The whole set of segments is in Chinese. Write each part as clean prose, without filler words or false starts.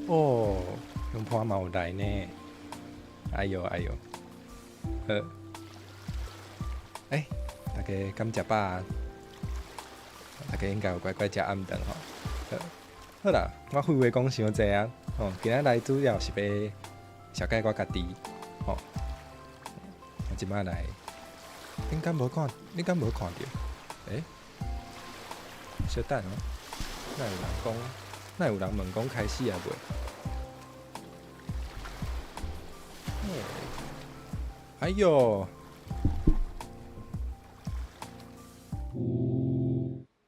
哦，用破嘛有来呢，哎呦哎呦，呃，大家敢食饱啊？大家应该有乖乖食暗顿吼。好啦，我废话讲伤济啊，今仔来主要是要小解我家己，吼、我即摆来，你敢无看？你敢无看到？小等哦，哪有人讲？哪有人问讲开始啊未？哎呦，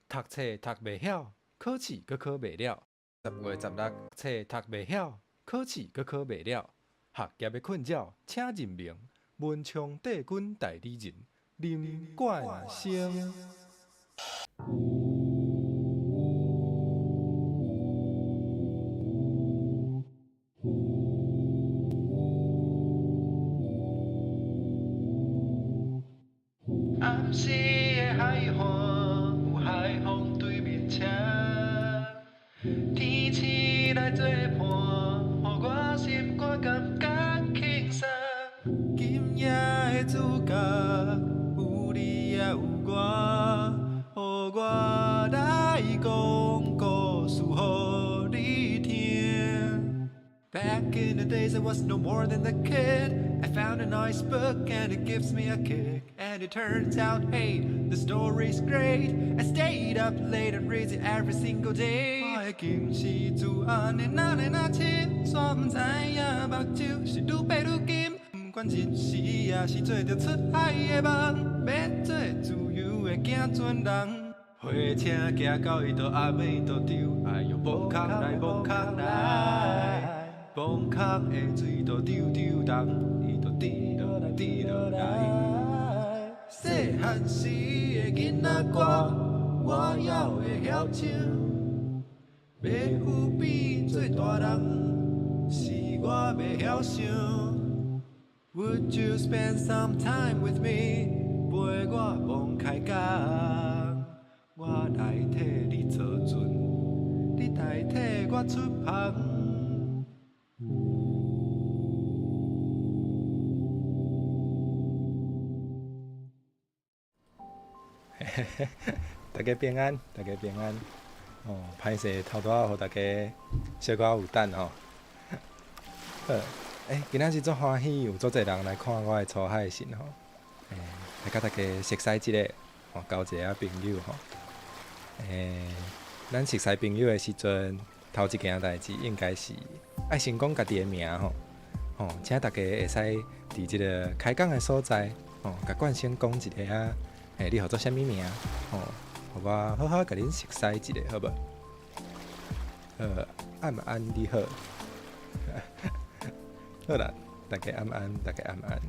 读册读袂晓，考试阁考袂了。10月16，册读袂晓，考试阁考袂了。学业的困扰，请认明。文昌帝君代理人林冠生。暗时的海岸，有海风对面车，天星来作伴，予我心肝感觉轻松。今夜的主角有你也有我，予我来讲故事予你听。Back in the days, I was no more than a kid. I found a nice book and it gives me a kick. And it turns out, hey, the story's great. I stayed up late and read it every single day. 我的金是自安的那年那深，煞不知影目睭是愈白愈金。不管日时也是做着出海的梦，要做自由的行船人。火车行到伊都暗暝都丢，哎呦，崩空来崩空来，崩空的水都丢丢动，伊都滴落来滴落来。细汉时的囡仔歌，我也会晓唱。要有变做大人，是我袂晓想。Would you spend some time with me？ 陪我放开讲，我来替你做船，你代替我出航。大家平安，大家平安。歹势头拄仔互大家小可有等吼。今仔日足欢喜，有足侪人来看我的出海信吼。来甲大家熟悉一下，交一下朋友吼。咱熟悉朋友的时阵，头一件代志应该是爱先讲家己的名吼。请大家会使伫即个开讲的所在，甲冠先讲一下啊。你叫做啥物名？互我好好甲恁熟悉一下，好无？安毋安？你好。好啦，大家安安，大家安安。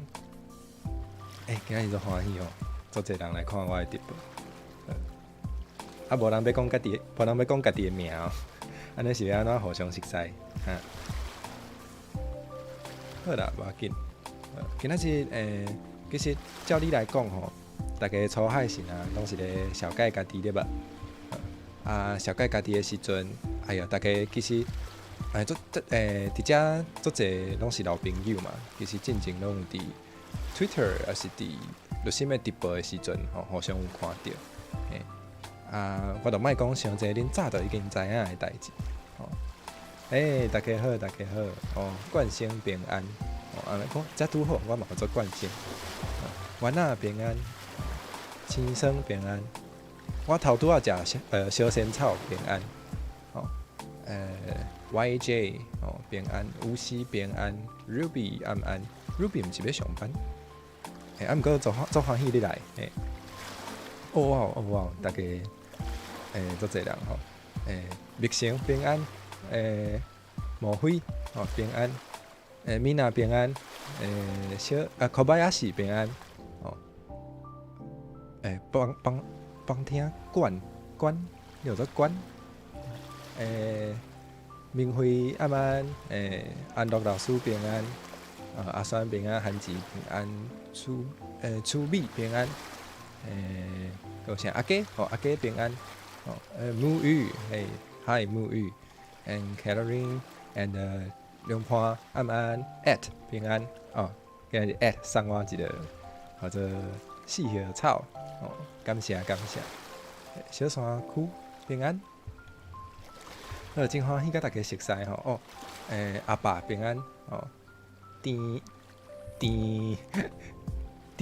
今仔日足欢喜哦，足侪人来看我的直播。无人要讲家己，无人要讲家己的名哦。安尼是要安怎互相熟悉？好啦，无要紧。今仔日其实照你来讲吼。大家出海时啊，拢是咧小解家己对吧？小解家己的时阵，哎呀，大家其实伫遮足侪拢是老朋友嘛。其实进前拢有伫 Twitter 也是伫录什物直播的时阵，互相有看到。我就莫讲伤济，恁早就已经知影的代志。大家好，大家好。冠生平安。安尼讲，遮拄好，我嘛叫做冠生。元仔平安。青生平安，我头拄仔食小仙草平安，YJ 平安，无锡平安 ，Ruby 安安 ，Ruby 毋是要上班，毋过足欢喜你来，哇，大家足侪人吼，密成平安，莫辉平安，米娜平安，小巴亚西平安。帮听关，叫做关。明辉安安，安乐老师平安，阿酸平安，韩吉平安，楚美平安，有啥阿家，阿家平安，母语，嗨母语， and Catherine and 梁潘安安 at 平安哦，今日 at 送我一个或者四叶草哦，感谢感谢。小山区平安，好，真欢喜甲大家熟悉吼哦。阿爸平安哦，田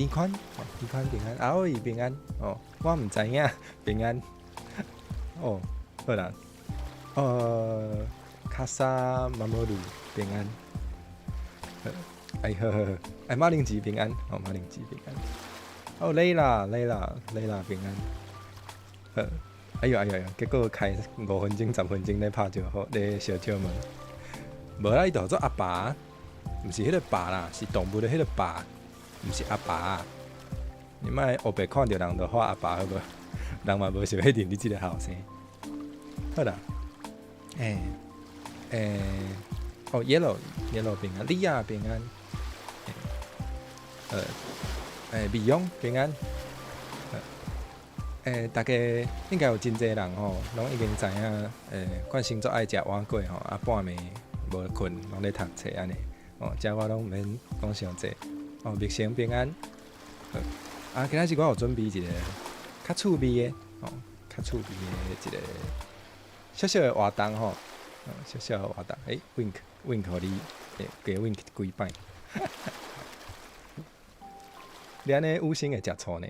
宽哦，田宽平安，阿伟平安哦，我唔知影平安哦，好啦，卡萨马摩鲁平安，马铃薯平安哦，马铃薯平安，哦，雷拉平安，哎呦，结果开5分钟、10分钟咧拍就好，咧小笑问，无啦，伊就做阿爸，毋是迄个爸啦，是动物的迄个爸，毋是阿爸。你莫黑白看到人就喊阿爸好无？人嘛无想要认你即个后生。好啦，哦 ，yellow 平安，李亚平安，美容平安。大家应该有真侪人吼，拢已经知影，惯星座爱食碗粿吼，啊半暝无困，拢咧读册安尼，哦，遮我拢毋免讲伤济，哦，蜜成平安，啊，今仔日我有准备一个较趣味的，哦，较趣味的一个小小的活动吼，小小的活动，wink，互你，加 wink 几摆，你安尼五星会食醋呢？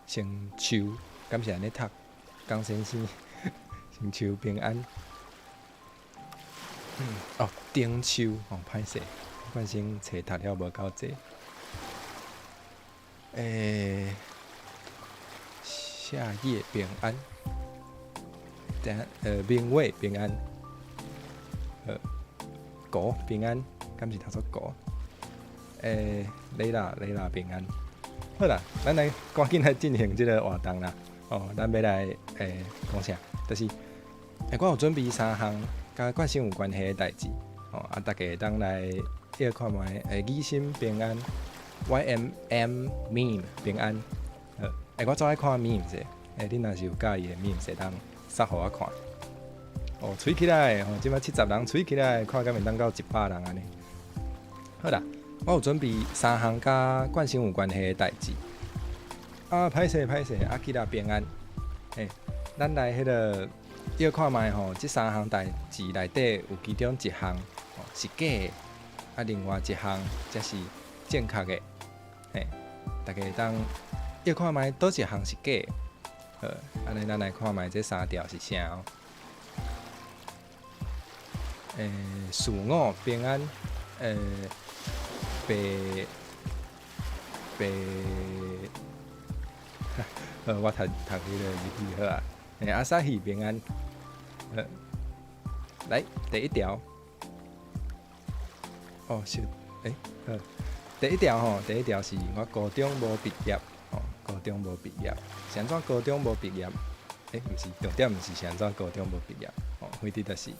成秋，感谢你读，江先生，成秋平安。哦，丁秋哦，歹势，关心册读了无够济。夏夜平安，明伟平安，果平安，感谢读作果。雷拉平安。好啦，咱来赶紧来进行这个活动啦。哦，咱要来讲啥？就是我有准备3项甲冠星有关系的代志。哦，啊，大家当来要看卖疑心平安 ，YMM meme 平安。我最爱看 meme 者，你若是有介意的 meme 者，当撒互我看。哦，吹起来，哦，即摆70人吹起来，看敢会当到100人安尼。好啦。我有准备3项甲冠星有关系的代志。啊，歹势，阿基拉平安。咱来迄个要看卖吼，即3项代志内底有其中1项是假的，啊，另外1项则是正确的。大家当要看卖倒1项是假的。安尼咱来看卖这3条是啥哦？事我平安，我读迄个日语好啊。阿萨希平安。来第1条。哦，是第1条吼，第1条是我高中无毕业，高中无毕业，是安怎高中无毕业？毋是重点，毋是是安怎高中无毕业？非得就是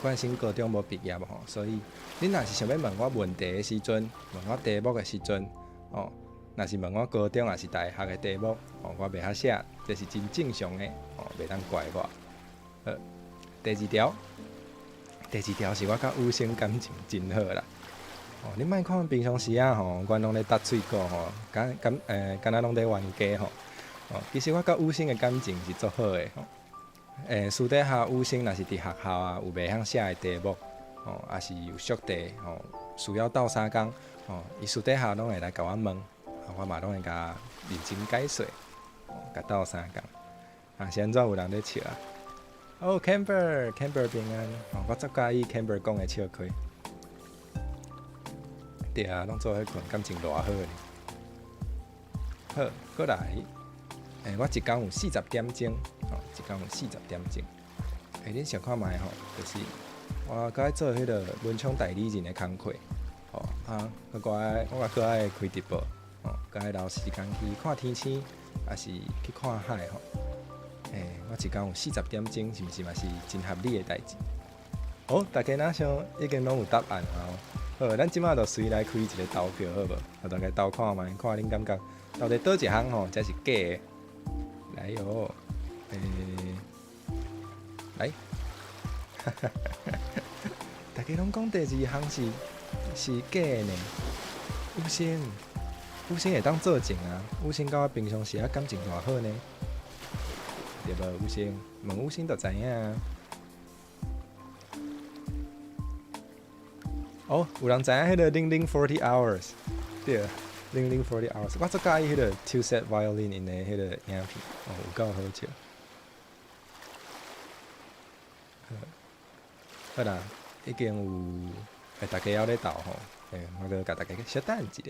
冠星高中无毕业吼，所以恁若是想要问我问题的时阵，问我题目的时阵，若是问我高中还是大学的题目，我袂晓写，这是真正常的，袂当怪我。第2条是我甲吴星感情真好啦。你莫看平常时啊阮拢咧搭喙鼓敢若拢咧冤家吼。其实我甲吴星的感情是足好的私底下吴星若是伫学校啊有袂晓写的题目，也是有宿题需要斗3工，伊私底下拢会来甲我问，我嘛拢会甲认真解说，甲斗3工。是安怎有人咧笑啊？哦 ，Camber 平安，我足介意 Camber 讲的笑亏。对啊，拢做伙困，感情偌好呢。好，过来。我一工有40点钟，一工有40点钟。恁想看卖吼，就是我搁爱做迄个文创代理人的工课，我搁爱开直播，搁爱留时间去看天星，也是去看海吼。我一工有40点钟，是毋是嘛是真合理的代志？大家若想已经拢有答案好，咱即马就随来开一个投票好无？互大家投看卖，看恁感觉到底倒1项吼才是假的。来哟，来，大家拢讲第二项是假的呢。有生会当做证啊，有生甲我平常时感情偌好呢，对无？有生问有生就知影啊。哦，有人知影迄个零零40 hours， 对，零零40 hours， 我最介意迄个 Two Set Violin 因的迄个影片，哦，有够好笑。好啦，已经有大家还咧斗吼，我著甲大家小等一下。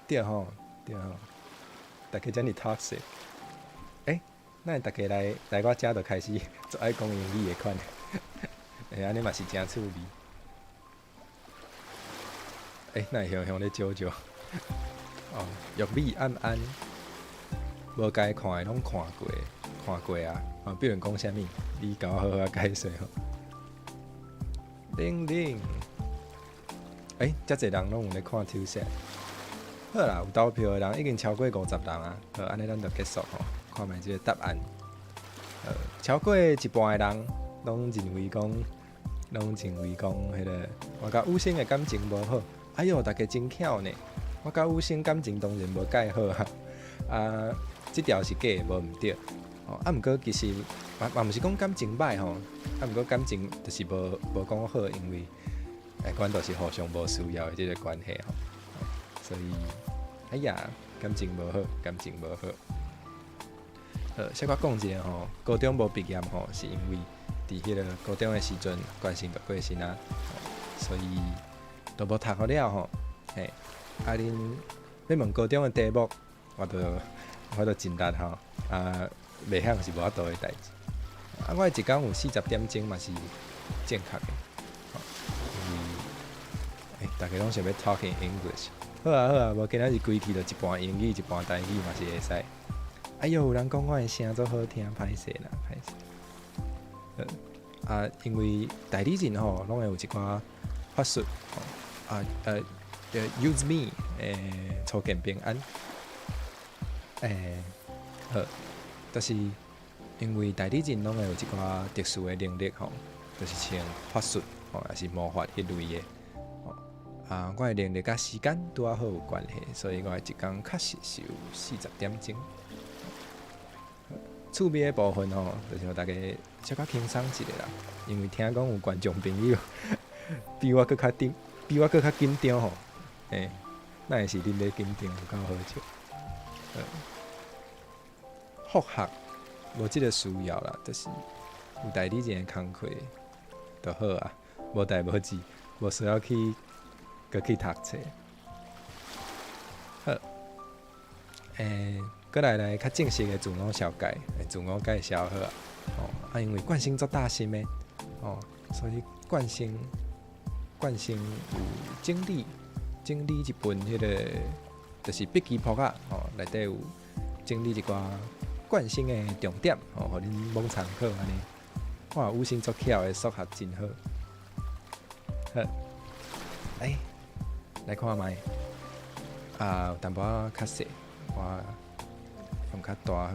对吼，大家真哩 toxic。咱大家来我遮就开始做爱讲英语的款，安尼嘛是真趣味。那向咧招招，哦，玉米暗暗，无该看的拢看过啊。比如讲啥物，你甲我好好解释吼。零，遮济人拢有咧看 Two Set。好啦，有投票的人已经超过50人啊。好，安尼咱就结束吼，看卖即个答案。超过一半的人拢认为讲，迄个我甲有生的感情无好。哎哟，大家真巧呢！我甲有生感情当然无介好啊。即条是假的，无毋对。毋过其实嘛毋是讲感情歹吼，毋过感情就是无讲好，因为阮都是互相无需要的即个关系吼。所以，哎呀，感情无好。小可讲一下吼，高中无毕业吼，是因为伫迄个高中的时阵，关心就过身啊，所以都无读好了吼。嘿，恁要问高中的题目，我都尽力吼，袂晓是无法度的代志。我一天有40点钟嘛是正确的，因为大家拢想要 talk in English。好啊，无今仔日规气就一半英语一半台语嘛是会使。哎哟，有人讲我的声足好听，歹势啦，歹势。因为代理人吼，拢会有一寡法术吼，use me 初见平安。好，就是因为代理人拢会有一寡特殊的能力吼，就是像法术吼，也是魔法迄类的。我的能力甲时间拄好有关系，所以我一天确实是有40点钟。趣味的部分吼，就是大家小可轻松一下啦。因为听讲有观众朋友比我搁较紧张吼，那会是恁咧紧张，有够好笑。复学无即个需要啦，就是有代理人的工课就好啊，无代无志，无需要去读册。好，过来较正式的自我小介，自我介绍好啊。因为冠星做大心的所以冠星有整理一本迄个就是笔记簿啊，内底有整理一寡冠星的重点，互恁罔参考安尼。哇，有心做巧的数学真好。好，来看卖有淡薄仔较细，我用较大好。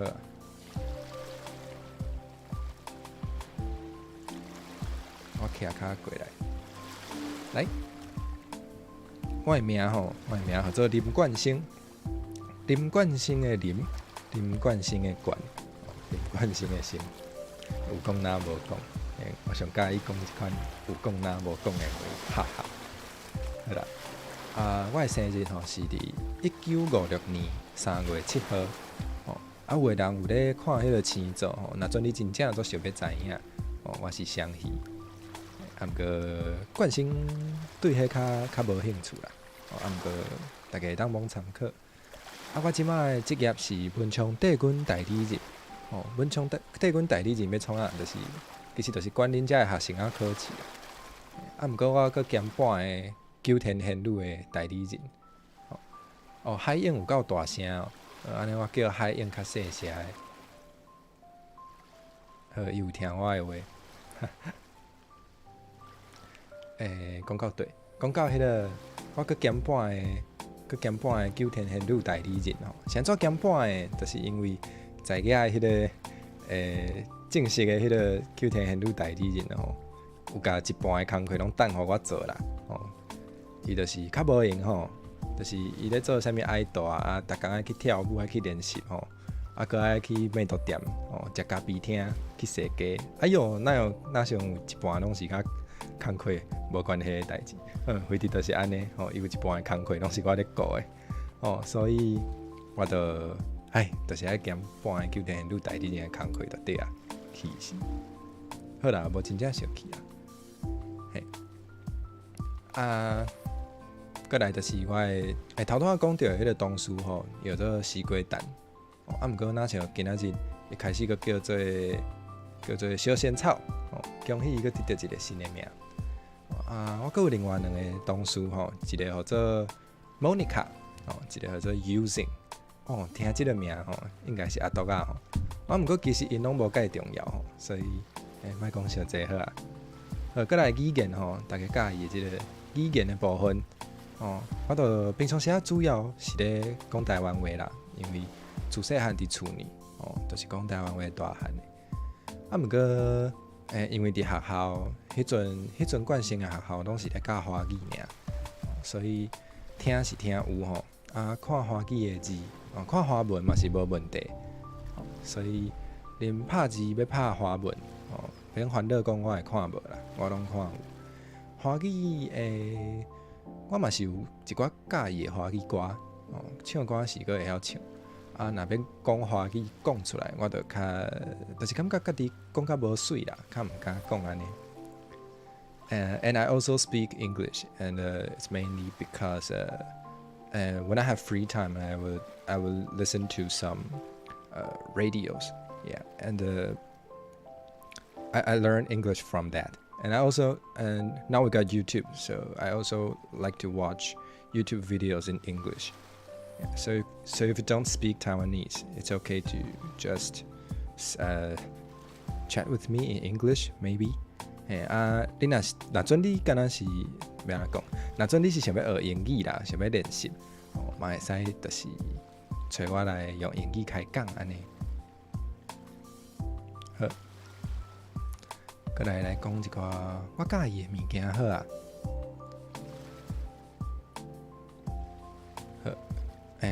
我徛较过来，我的名叫做林冠星，林冠星的林，林冠星的冠，林冠星的星，有讲哪无讲？我上介意讲一款有讲哪无讲的话，哈哈。好啦，我的生日是伫1956年3月7号。有的人有咧看迄个星座若准你真正做想要知影我是双鱼。毋过冠星对迄较无兴趣啦。毋过大家会当罔参考。我即摆的职业是文昌帝君代理人。文昌帝君代理人要创就是其实就是管恁遮的学生考试啦。毋过我搁兼半个九天玄女的代理人。海影有够大声安尼我叫海影较细声的。伊有听我的话。讲到对，讲到迄个，我搁兼半个九天玄女代理人先做兼半的，就是因为在野迄个正式的迄个九天玄女代理人吼，有甲一半的工课拢等互我做啦。伊就是较无闲吼，就是伊咧做啥物爱豆啊，逐工爱去跳舞，爱去练习吼，搁爱去美图店食咖啡厅，去踅街。哎哟，哪像有一半拢是甲工课无关系的代志。非得就是安尼伊有一半的工课拢是我咧顾的所以我就是爱兼半个九天玄女代理人的工课就对啊，气死！好啦，无真正生气啦。嘿，过来就是我的头拄仔讲到迄个同事吼，叫做西瓜蛋毋过哪像今仔日一开始佫叫做小仙草恭喜伊佫得到一个新的名我佫有另外2个同事吼，一个叫做 Monica 一个叫做 Using 听即个名吼，应该是阿毒啊毋过其实因拢无介重要所以莫讲伤济好啊。过来语言大家介意的即个语言的部分我就平常时主要是咧讲台湾话啦，因为自细汉伫厝里就是讲台湾话大汉的毋过因为伫学校迄阵惯性的学校拢是咧教华语尔所以听是听有看华语的字看华文嘛是无问题所以连拍字要拍华文免烦恼讲我会看无啦，我拢看有华语我嘛是有一寡介意的华语歌唱歌是佫会晓唱若要讲华语讲出来，我就就是感觉家己讲较无水啦，较毋敢讲安尼。And I also speak English, and it's mainly because when I have free time, I will listen to some radios, yeah, and I learn English from that. And now we got YouTube, so I also like to watch YouTube videos in English. Yeah, so if you don't speak Taiwanese, it's okay to just chat with me in English, maybe. 你若准你敢若是要安怎讲？若准你是想要学英语啦，想要练习，嘛会使就是找我来用英语开讲安尼。好，再来讲一个我介意的物件好啊。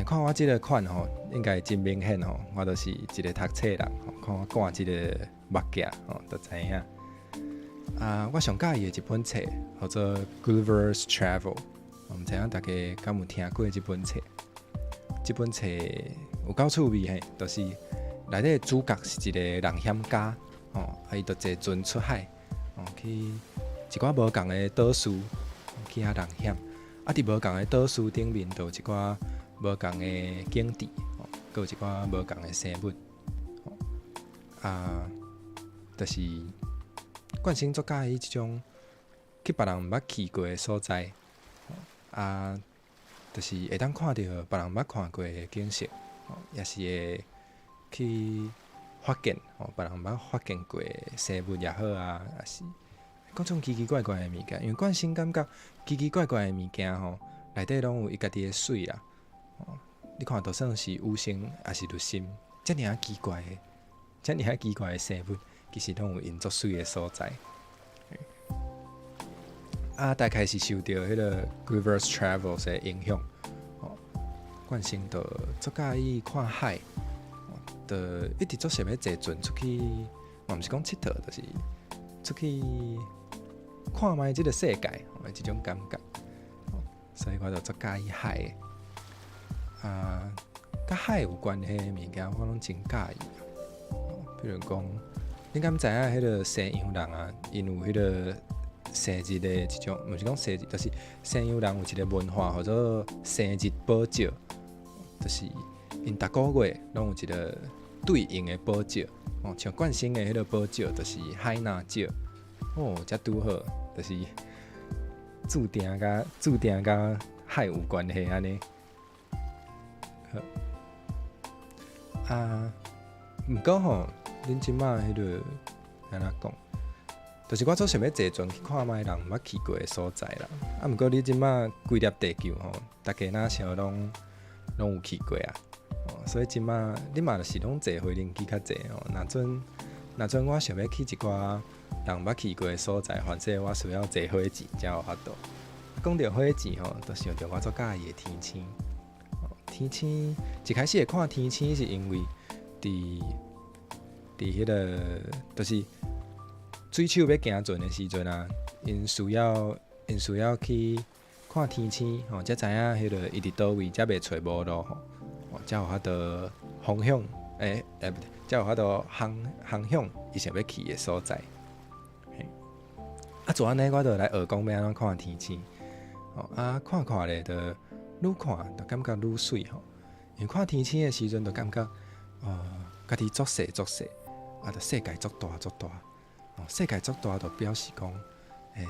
看我即个款应该真明显我就是一个读册人看我赶即个目镜就知影。我上介意的一本册叫做《Gulliver's Travel》，毋知影大家敢有听过即本册？即本册有够趣味就是内底的主角是一个人险家伊就坐船出海去一寡无共的岛屿去遐人险伫无共的岛屿顶面就有一寡无共的景致佫有一寡无共的生物就是惯性足介意即种去别人毋捌去过的所在就是会当看到别人捌看过的景色也是会去发现别人捌发现过的生物也好也是各种奇奇怪怪的物件，因为惯性感觉奇奇怪怪的物件内底拢有伊家己的水啦你看就算是有生也是入心遮尔奇怪的生物其实拢有因作水的所在大概是受到迄个 Gulliver's Travels 的影响惯性就足介意看海就一直足想要坐船出去嘛毋是讲佚佗就是出去看卖即个世界即种感觉所以我就足介意海的甲海有关系的物件我拢真介意比如讲你敢知影迄个西洋人因有迄个生日的一种毋是讲生日就是西洋人有一个文化叫做生日宝石就是因逐个月拢有一个对应的宝石像冠生的迄个宝石就是海纳石遮拄好就是注定甲海有关系安尼毋过恁即马迄个安怎讲？就是我做想要坐船去看卖人捌去过的所在啦。毋过你即马规粒地球大家若像拢有去过所以即马你嘛就是拢坐回人机较济哦。若阵我想要去一寡人捌去过的所在，反正我需要坐火箭才有法度。讲到火箭吼，就想到我最喜欢的天星。天星一开始会看天星是因为伫迄个就是水手要行船的时阵啊，因需要去看天星吼，才知影迄个伊伫倒位，才袂找无路吼，才有法度方向不对，才有法度航向伊想要去的所在。做安尼我就来学讲要安怎看天星。看咧，就愈看就感觉愈水吼。因为看天星的时阵，就感觉家己足细，就世界足大。世界足大，就表示讲，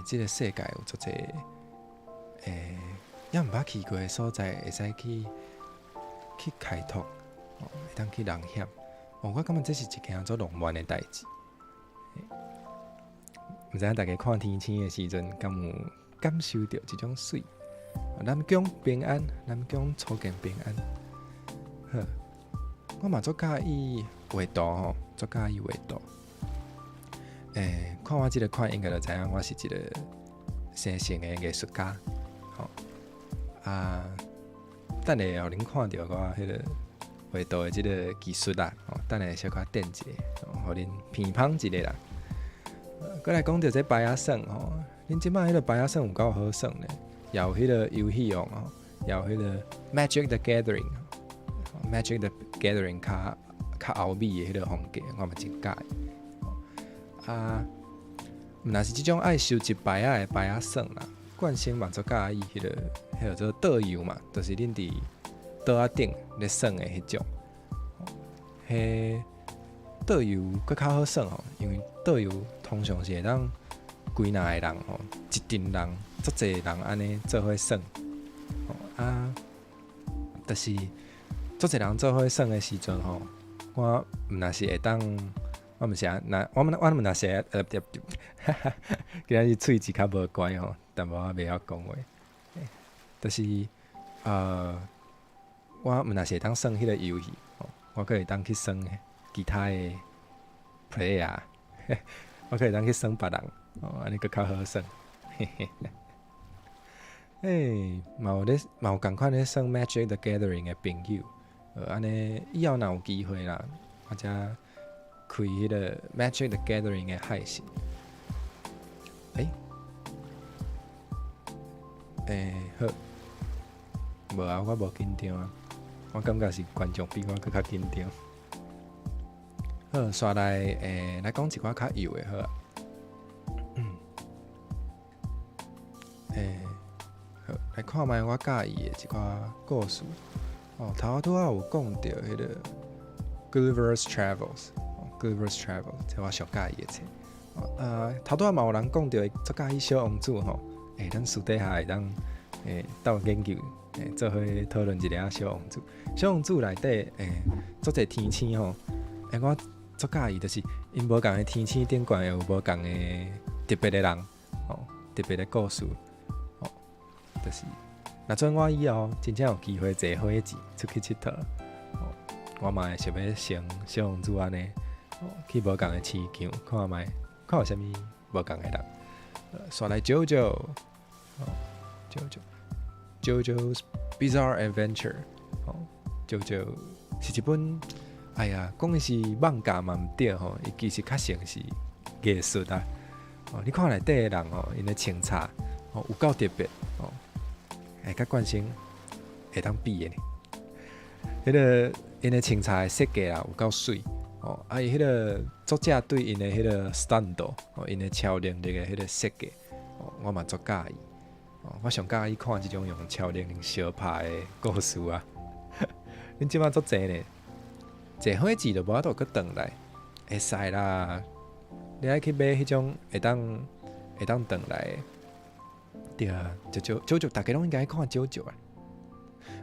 这个世界有足济也毋捌去过的所在，会使去开拓，会当去冒险。我感觉这是一件足浪漫的代志。毋知影大家看天星的时阵，敢有感受到这种水？南疆平安，南疆初见平安。好，我嘛足喜欢画图吼，足喜欢画图。看我即个款，应该就知影我是一个生成的艺术家。等下互恁看到我迄个画图的即个技术啦，等下小可点一下，互恁评判一下啦。过来讲到这白鸭耍吼，恁即摆迄个白鸭耍有够好耍呢，也有迄个游戏王吼，也有迄个 Magic the Gathering，Magic the Gathering 较欧美的迄个风格，我嘛真喜欢。若是即种爱收集白鸭的白鸭耍啦，冠生嘛足喜欢迄个做桌游嘛，就是恁伫桌仔顶咧耍的迄种。迄桌游佫较好耍吼，因为桌游通常是会当规纳个人吼，一群人足侪人安尼做伙耍，就是足侪人做伙耍的时阵吼，我毋若是会当，我毋是啊，我毋若是今仔日喙齿较无乖吼，但无我袂晓讲话，就是我毋若是会当耍迄个游戏，我可会当去耍其他的 player， 我可以当去耍别人，安尼佫较好耍。嘛有共款咧耍 Magic the Gathering 的朋友，安尼以后若有机会啦，我才开迄个 Magic the Gathering 的海信。好，无啊，我无紧张啊，我感觉是观众比我佫较紧张。好，煞来来讲一寡较有的好啊。好，来看卖我喜意的一寡故事。头拄仔有讲到迄个 Gulliver's Travels，Gulliver's Travels， 这我上喜意的册。头拄仔嘛有人讲到足喜欢小王子吼，咱私底下会当斗研究，做伙讨论一下小王子。小王子内底足侪天星吼，我足喜意，就是因无共的天星顶悬有无共的特别的人，特别的故事，就是若准我以后真正有机会坐火箭出去佚佗，我嘛会想要像小王子安尼，去无共的星球看卖，看有啥物无共的人。煞来JoJo's Bizarre Adventure，JoJo 是一本。讲的是漫画嘛毋对吼，伊其实较像是艺术啊。你看内底的人因的穿插有够特别甲冠生会当比的呢。迄个因的穿插的设计有够水伊迄个作者对因的迄个 stunt 因的超能力的迄个设计我嘛足喜意。我上喜意看即种用超能力相拍的故事啊。恁即摆足济呢。坐火箭就无法度佫转来，会使啦。你爱去买迄种会当转来的，对啊，JoJo大家拢应该看JoJo啊。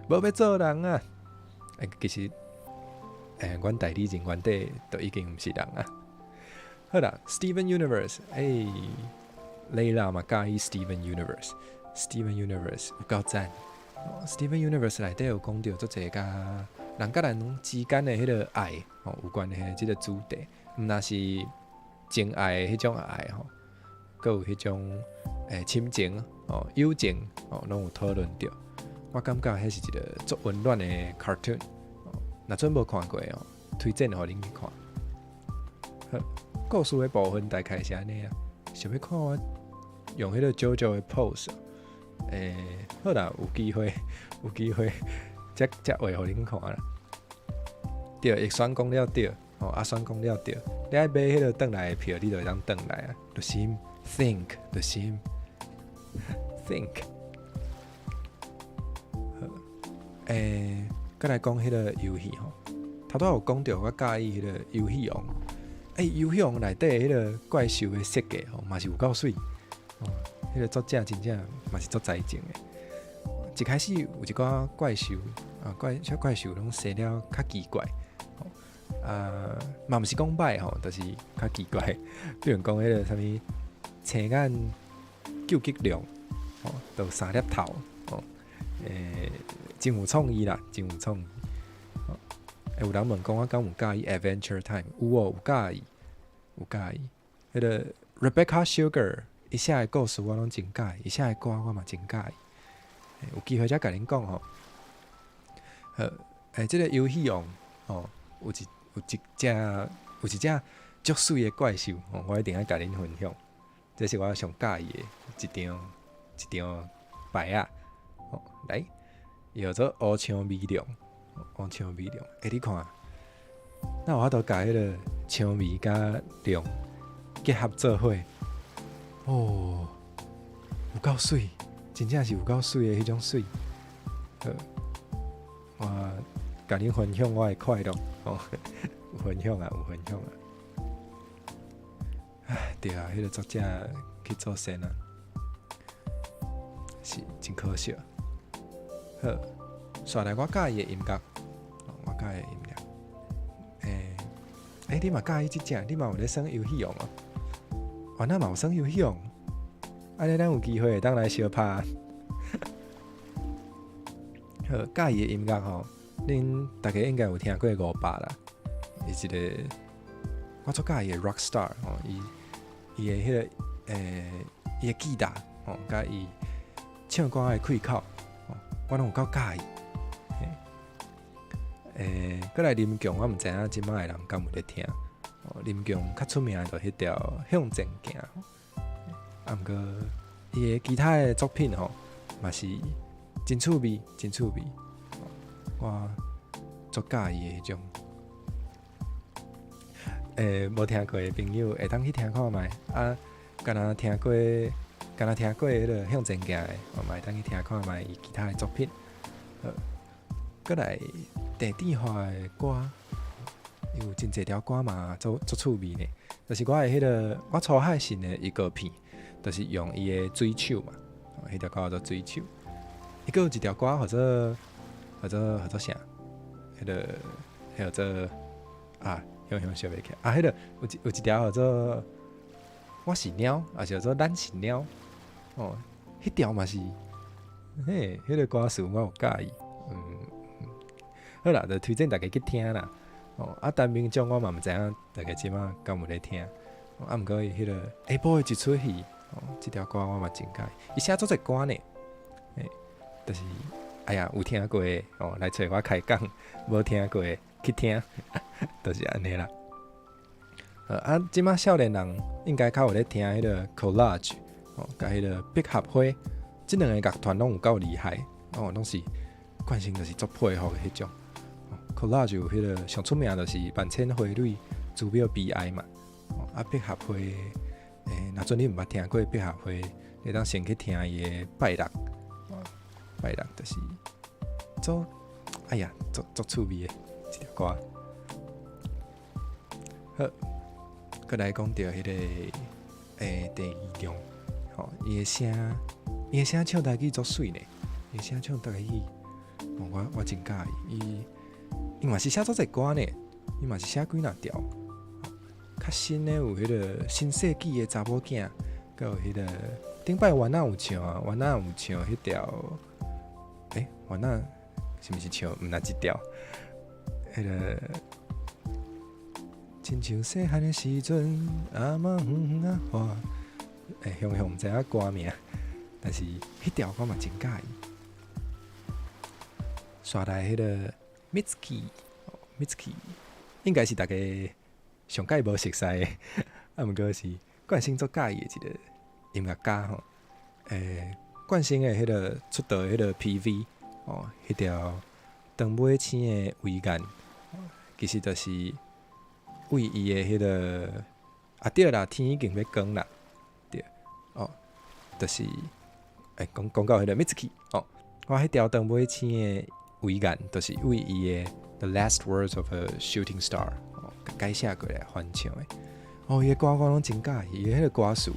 无要做人啊，其实阮代理人原底都已经毋是人啊。好啦 ，Steven Universe， Layla 嘛喜欢 Steven Universe 有够赞。Steven Universe 内底有讲到足侪甲人甲人之间的迄个爱有关的即个主题，毋那是情爱的迄种爱阁有迄种亲情友情拢有讨论到。我感觉迄是一个足温暖的 cartoon。若准无看过推荐互恁去看。好，故事的部分大概是安尼啊。想要看我用迄个 JoJo 的 pose， 好啦，有机会才画互恁看啦。对，会选讲了对，选讲了对。你爱买迄个转来的票，你就会当转来啊。就是 think， 就是 think。好，再来讲迄个游戏头拄有讲到我介意迄个游戏王。游戏王内底迄个怪兽的设计嘛是有够水。迄个作者真正嘛是足才情的。一开始有一寡怪兽小怪兽拢生了较奇怪。嘛毋是讲歹就是较奇怪。比如讲迄个啥物青眼究极龙都三粒头真有创意啦，真有创意。有人问讲我敢有介意 Adventure Time？ 有介意。迄个 Rebecca Sugar 伊写的故事我拢真介意，伊写的歌我嘛真介意。有机会才甲恁讲即个游戏王有一只足水的怪兽我一定要甲恁分享。这是我上介意的一张牌啊。来，叫做乌枪美龙。你看，那有法度甲迄个枪味甲龙结合做伙，有够水，真正是有够水的迄种水。我甲恁分享我的快乐有分享啊。对啊，迄个作者去做先啊，是真可惜。好。刷来我介意的音乐，你嘛介意即只？你嘛有咧耍游戏王啊？我那嘛有耍游戏王，安尼咱有机会当来相拍。好，介意的音乐恁大家应该有听过500啦，伊一个我最介意的 rock star 伊的迄个伊的吉他甲伊唱歌的开口我拢有够介意。过来林强，我毋知影即摆的人敢有咧听。林强较出名就迄条《向前行》。毋过伊的其他的作品嘛是真趣味。我足介意的迄种。无听过的朋友会当去听看觅。敢若听过迄个《向前行》的，我嘛会当去听看觅伊其他的作品。过来地点化的歌，有真侪条歌嘛，足趣味呢。就是我的迄个我初海信的一个片，就是用伊的水手嘛，迄条歌叫做水手。伊个有一条歌叫做啥？叫做想袂起来。迄个有一条叫做我是鸟，也是叫做咱是鸟。迄条嘛是，迄个歌词我有介意。好啦，就推荐大家去听啦。陈明章我嘛毋知影大家即马敢有咧听。毋过伊迄个下晡的一出戏，即条歌我嘛真介意。伊写足侪歌呢，就是有听过的来找我开讲，无听过的去听，就是安尼啦。即马少年人应该较有咧听迄个 collage，甲迄个壁合花，即两个乐团拢有够厉害，拢是惯性就是足佩服的迄种。collage 有迄个上出名就是万千花蕊珠表悲哀嘛，壁合花，若阵你毋捌听过壁合花，你当先去听伊的拜六就是足趣味的一条歌。好，再来讲到迄个第二张，伊的声唱台语足水呢，伊声唱台语，我真介意伊嘛是写足侪歌呢，伊嘛是写几若条。较新的有迄个新世纪的查某囝，佮有迄个顶摆原仔有唱迄条，原仔是毋是唱毋那一条？迄个亲像细汉的时阵，阿妈远远啊花，雄雄毋知影歌名，但是迄条我嘛真喜欢。刷来迄个 Mitski， 应该是大家上届无熟悉的，毋过是冠星足喜欢的一个音乐家吼。冠星的迄个出道的迄个 PV， 迄条长尾星的围杆，其实就是为伊的迄个对啦，天已经要光啦，对，就是讲到迄个 Mitski， 我迄条长尾星的围杆，就是为伊的 The Last Words of a Shooting Star 改写过来翻唱的。伊的歌我拢真喜欢，伊的迄个歌词，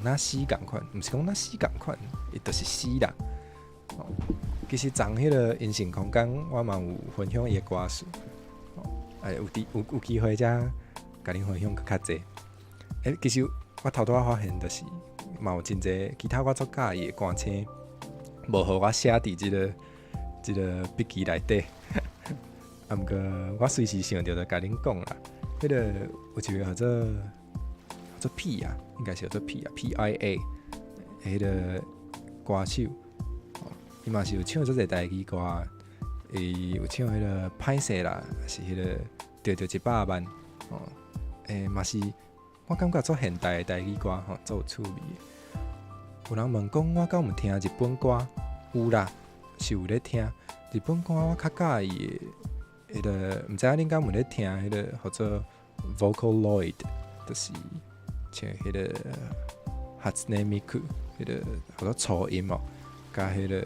那诗共款，毋是讲那诗共款，伊就是诗啦。其实昨迄个音讯空间，我嘛有分享伊的歌词，有机会才甲恁分享较济。其实我头拄仔发现，就是嘛有真济其他我足喜意的歌星，无互我写伫即个笔记内底。毋过我随时想到就甲恁讲啦。迄个有一个叫做 P 啊，应该是叫做 P 啊 ，PIA， 迄个歌手，伊嘛是有唱做个台语歌，伊有唱迄个歹势啦，是迄个着100万，嘛是我感觉做现代的台语歌做有趣味的。有人问讲我敢有听日本歌？有啦，是有咧听日本歌，我较喜意的。迄个毋知影恁敢有咧听迄个叫做 Vocaloid， 就是像迄个 Hatsune Miku， 迄个叫做初音甲迄个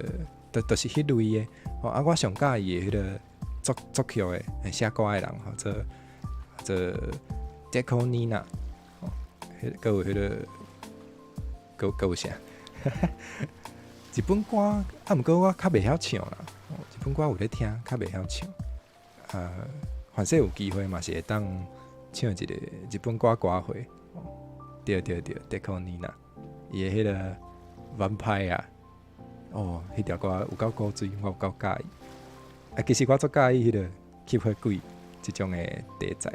就是迄类的。我上喜意的迄个作曲的写歌的人，叫做 Deco Nina， 佮有迄个佮有啥？日本歌毋过我较袂晓唱啦。日本歌有咧听，较袂晓唱。凡说有机会嘛是会当唱一个日本歌会，对 ，Deco Nina， 伊的迄个 Vampire， 迄条歌有够古锥，我有够喜意。其实我足喜意迄个吸血鬼即种的题材。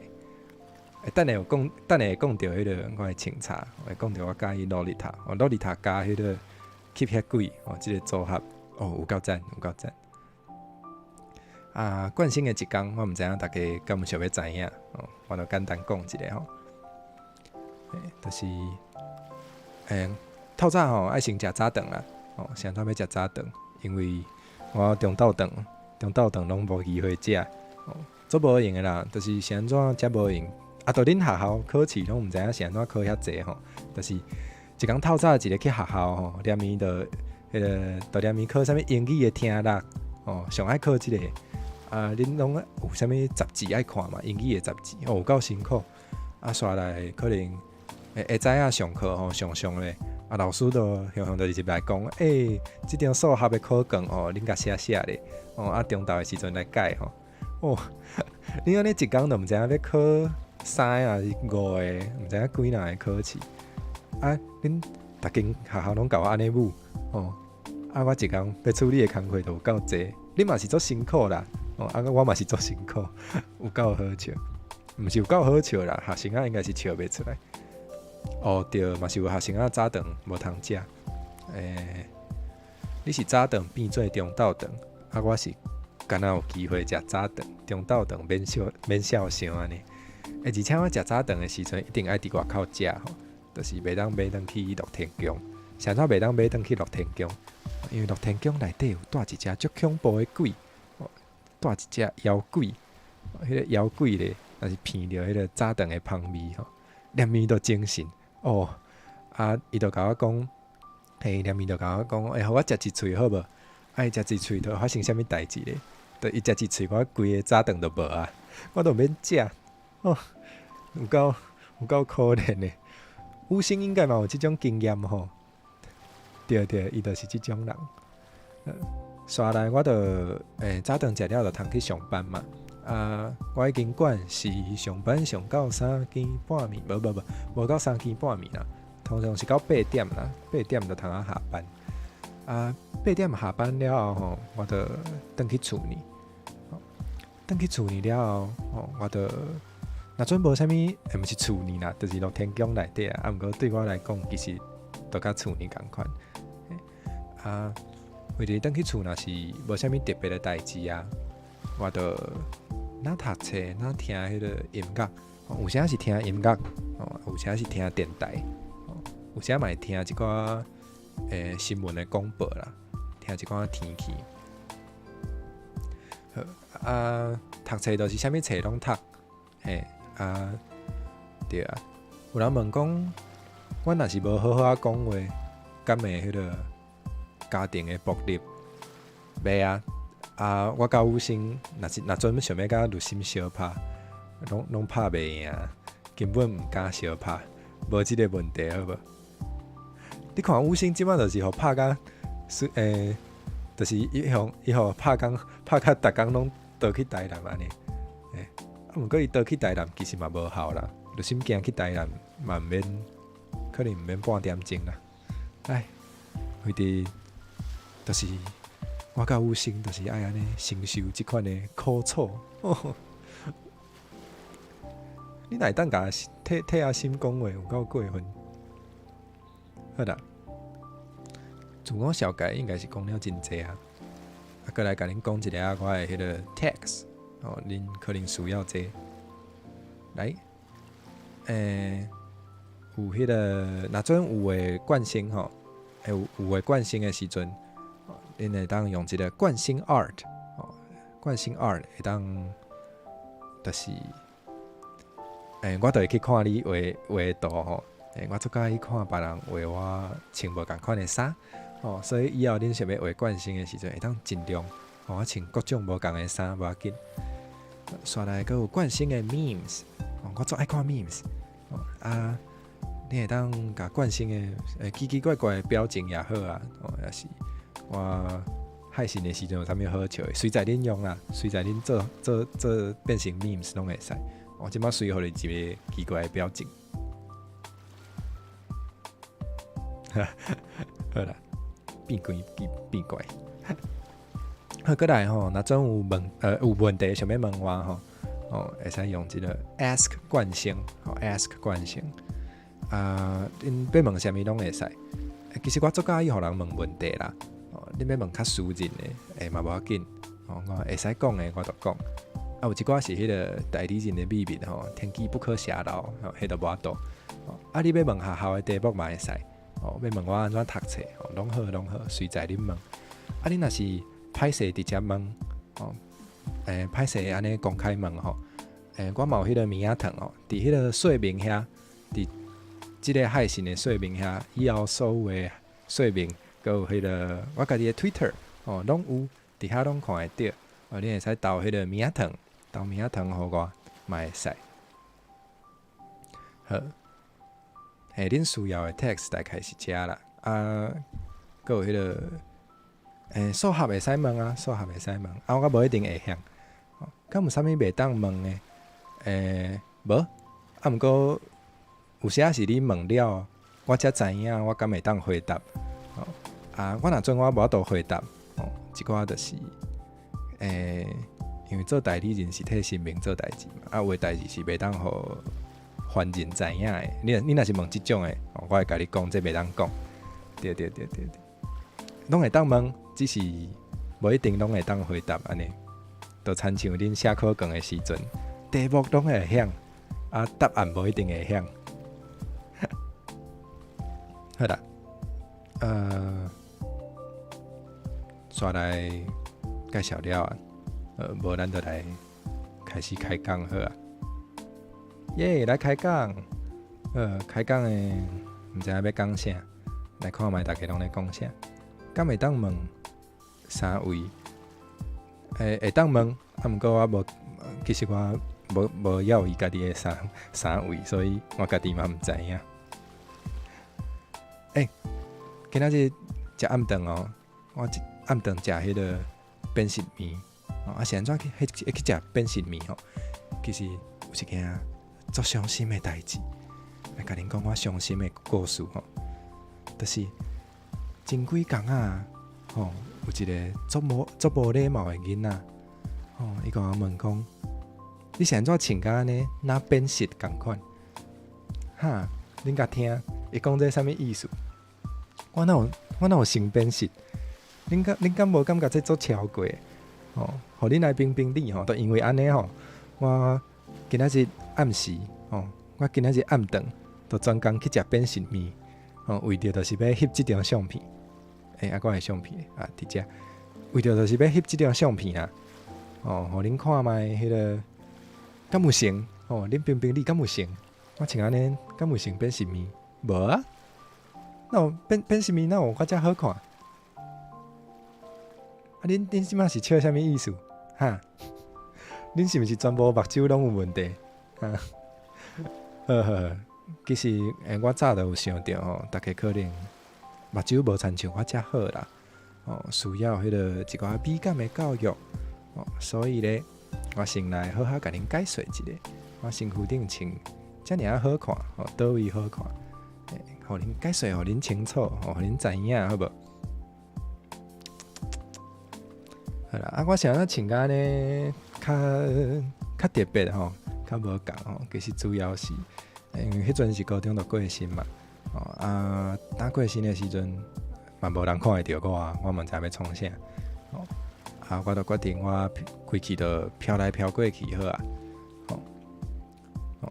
等下会讲到迄个我的清查，会讲到我喜意洛丽塔，洛丽塔加迄个吸血鬼，即个组合，有够赞，有够赞。冠星的一天，我毋知影大家敢有想要知影，我就简单讲一下吼。就是透早爱先食早顿啦，上早要食早顿，因为我中昼顿拢无机会食，做无用的啦，就是是安怎食无用，到恁学校考试拢毋知影是安怎考遐济吼，就是一工透早一个去学校吼，连面就迄个到连面考啥物英语的听力，上爱考即个。恁拢有啥物杂志爱看嘛？英语的杂志，有够辛苦。刷来可能下早上课上咧，老师都常就入来讲，即张数学的考卷恁甲写咧，中昼的时阵来改吼。恁安尼一工都毋知影要考3啊5个，毋知影几若个考试。恁逐间学校拢甲我安尼舞，我一工要处理的工课就有够济。恁嘛是足辛苦啦。我嘛是足辛苦，有够好笑，毋是有够好笑啦，学生应该是笑袂出来。对，嘛是有学生早顿无通食。你是早顿变做中昼顿，我是敢若有机会食早顿，中昼顿免孝伤安尼。而且我食早顿的时阵，一定爱伫外口食吼，就是袂当买转去乐天宫，上早袂当买转去乐天宫，因为乐天宫内底有带一只足恐怖的鬼。带一只妖鬼，迄个妖鬼咧，若是闻着迄个早顿的香味连面都精神伊就甲我讲，连面就甲我讲，互我食一喙好无？伊食一喙就发生啥物代志咧？就伊食一喙，我规个早顿都无啊，我都免食有够可怜的。吴星应该嘛有即种经验吼，对，伊就是即种人。刷来我就早顿食了就通去上班嘛。我经管是上班上到3更半暝，无到3更半暝啦，通常是到8点啦，8点就通下班。8点下班了后我就回去厝里。转去厝里了后，我就若准无啥物，毋是厝里啦，就是落天宫内底啊。毋过对我来讲，其实都甲厝里共款。为着转去厝，若是无啥物特别的代志啊，我就哪读册，哪听迄个音乐。有时是听音乐，有时是听电台，有时嘛会听一寡新闻的广播啦，听一寡天气。读册就是啥物册拢读，对啊。有人问讲，我若是无好好讲话，敢会迄个家庭的暴力？袂啊，我甲有心，若准想要甲陆心相拍，拢拍袂赢，根本毋敢相拍，无即个问题好无？你看有心即摆就是互拍甲，就是伊互拍甲逐工拢倒去台南安尼，毋过伊倒去台南其实嘛无效啦，陆心行去台南嘛免，可能毋免半点钟啦，为伫就是我甲有心，就是爱安尼承受即款的苦楚。你哪会当甲替阿心讲话有够过分？好啦，自我小解应该是讲了真济啊。过来甲恁讲一个我的迄个 text， 恁可能需要这。来，有迄个若阵有诶惯性吼，有诶惯性诶时阵，恁会当用一个惯性 art， 惯性 art 会当，就是我就会去看你画图吼，我最喜欢看别人画我穿无共款的衫，所以以后恁想要画惯性的时阵，会当尽量我穿各种无共的衫，无要紧。刷来阁有惯性的 memes，我最爱看 memes，你会当甲惯性的奇奇怪怪的表情也好啊，也是我害神的时阵有啥物好笑的，随在恁用啦，随在恁做变成 memes 拢会使。我即摆随互你一个奇怪的表情，好啦，变怪。好，过来吼，若种有问题想要问我吼，会使用即个 ask 惯性，ask 惯性。恁要问啥物拢会使。其实我足介意互人问问题啦。恁要问较私人的，嘛无要紧。我会使讲的我就讲。有一寡是迄个代理人的秘密天机不可泄露，迄都无法度。你要问学校的题目嘛会使，要问我安怎读册，拢好，随在恁问。恁若是歹势直接问，歹势安尼公开问我嘛有迄个名仔糖伫迄个说明遐，伫即个害神的说明遐，以后所有的说明，佮有迄个我家己的 Twitter 拢有，伫遐拢看会到。你会使投迄个名仔糖。投名仔糖互我，嘛会使。好，恁需要的 text 大概是遮啦。佮有迄个，数学会使问啊，数学会使问。我无一定会晓。敢有啥物袂当问的？无。毋过有时是你问了，我才知影我敢会当回答。我若准我无法度回答，即寡就是因为做代理人是替神明做代志嘛，有的代志是袂当互凡人知影的。你若是问即种的，我会甲你讲，这袂当讲。对，拢会当问，只是无一定拢会当回答安尼。就亲像恁写考卷的时阵，题目拢会晓，答案无一定会晓。好啦，刷来介绍了啊。无咱就来开始开讲好啊！耶，来开讲。开讲的毋知影要讲啥，来看卖大家拢咧讲啥。敢会当问三位？会当问，毋过我无，其实我无要伊家己的三位，所以我家己嘛毋知影。今仔日食暗顿我暗顿食迄个变色面。是安怎去食变色面其实有一件足伤心的代志，来甲恁讲我伤心的故事就是前几工有一个足无礼貌的囡仔伊甲我问讲，你是安怎穿甲安尼，若变色共款？哈，恁甲听，伊讲这啥物意思？我哪有成变色？恁敢无感觉这做超过？互恁来评评理吼，都因为安尼吼，我今仔日暗时我今仔日暗顿，就专工去食变色面，为着就是要翕即张相片。我的相片啊，伫遮，为着就是要翕即张相片啊。互恁看卖迄个敢有成？恁评评理敢有成？我穿安尼敢有成变色面？无啊，那有变色面哪有我遮好看？恁即摆是笑啥物意思？哈？恁是毋是全部目睭拢有问题？哈？其实我早就有想到大家可能目睭无亲像我遮好啦。需要迄个一寡美感的教育。所以咧，我先来好好甲恁解说一下，我身躯顶穿遮尔啊好看，倒位好看，互恁解说，互恁清楚，互恁知影，好无？好啦，我想要穿甲呢，较特别吼，较无共吼。其实主要是，因为迄阵是高中就过身嘛，打过身的时阵，嘛无人看会着我嘛毋知要创啥。我就决定我开气就飘来飘过去好啊。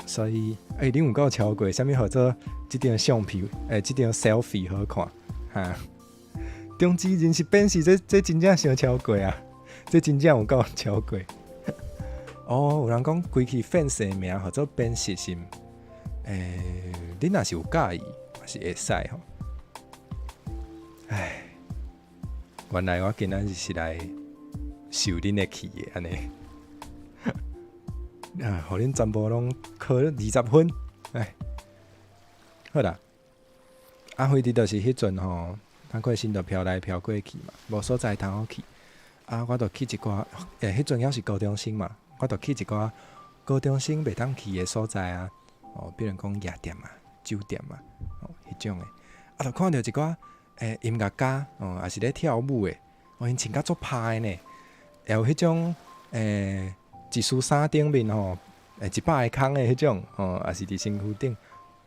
所以恁有够超过，啥物号做即张相片？即张 selfie 好看哈。中之人是变色，这真正伤超过啊！这真正有够超过。有人讲开气粉色名号做变色是？恁若是有介意，也是会使吼。原来我今仔日是来受恁的气的安尼，互恁全部拢考20分，好啦，回伫就是迄阵吼，打过身就飘来飘过去嘛，无所在通好去，我就去一寡，迄阵还是高中生嘛，我就去一寡高中生袂当去的所在啊，比如讲夜店啊、酒店啊，迄种的，就看到一寡音乐家，也是咧跳舞的，因穿甲足歹呢。也有迄种一束衫顶面100个空的迄种也是伫身躯顶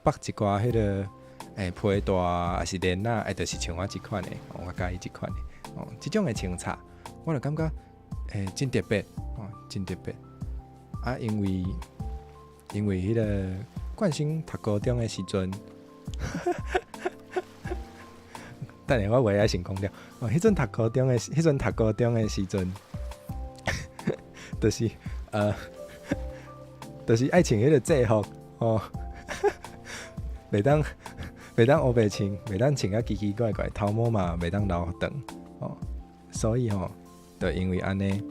绑一寡迄个皮带，也是链仔，就是像我即款的，我介意即款的即种的穿插，我就感觉真特别真特别因为迄个冠生读高中的时阵，等下我话仔先讲了，迄阵读高中的时阵。就是爱穿迄个制服袂当黑白穿，袂当穿啊奇奇怪怪，头毛嘛袂当留长所以就因为安尼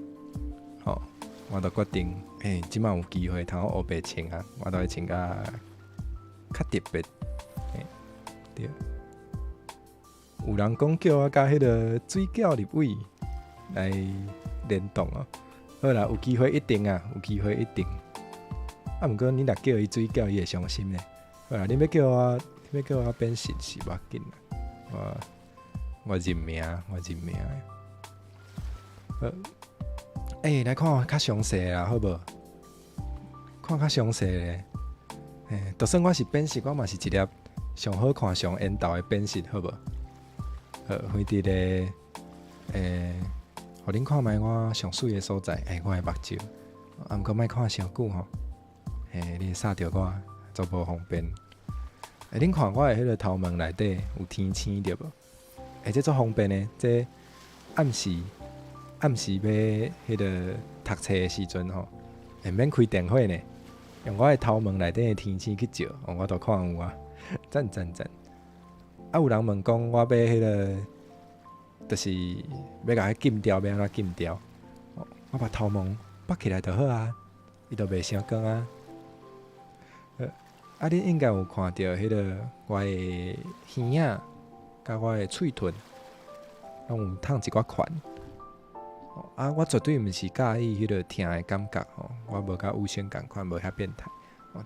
我就决定即摆有机会通黑白穿啊，我就会穿甲较特别对。有人讲叫我甲迄个水饺入味来联动好啦，有机会一定啊，有机会一定。毋过你若叫伊水饺，伊会伤心咧。好啦，你要叫我变色是无要紧啦。我认命。来看较详细啦，好无？看较详细咧。就算我是变色，我嘛是一粒上好看、上缘投的变色，好无？回伫咧互恁看卖我上水的所在，我的目睭，毋过莫看伤久吼，你会扫着我，足无方便。恁看我的迄个头毛内底有天星着无？这足方便的，这暗时要迄个读册的时阵吼，免开电火呢，用我的头毛内底的天星去照，我都看有啊，赞。有人问讲我要迄个。就是要甲伊禁掉，要安怎禁掉？我把头毛绑起来就好啊，伊就袂伤光啊。恁应该有看到迄个我的耳仔，甲我的喙唇，拢有烫一寡款。我绝对毋是介意迄个疼的感觉我无甲有线共款，无遐变态。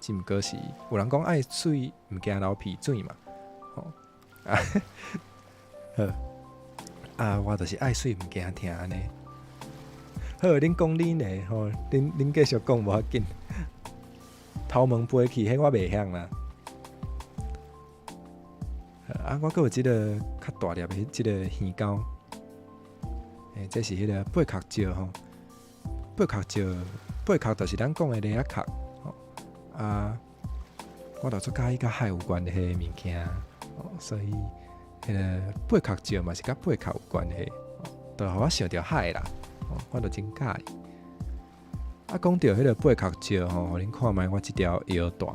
只毋过是有人讲爱水毋惊流鼻水嘛。我就是爱水毋惊疼安尼。好，恁讲恁的吼，恁继续讲无要紧。头毛飞去，迄我袂晓啦。啊，我阁有即个较大粒的即个鱼钩，这是迄个贝壳石吼。贝壳石，贝壳就是咱讲的螺仔壳吼。啊，我就做甲伊甲海有关系的物件，所以迄个贝壳石嘛是甲贝壳有关系，就互我想着海啦。我就真介意。啊，讲到迄个贝壳石吼，互恁看卖我即条腰带，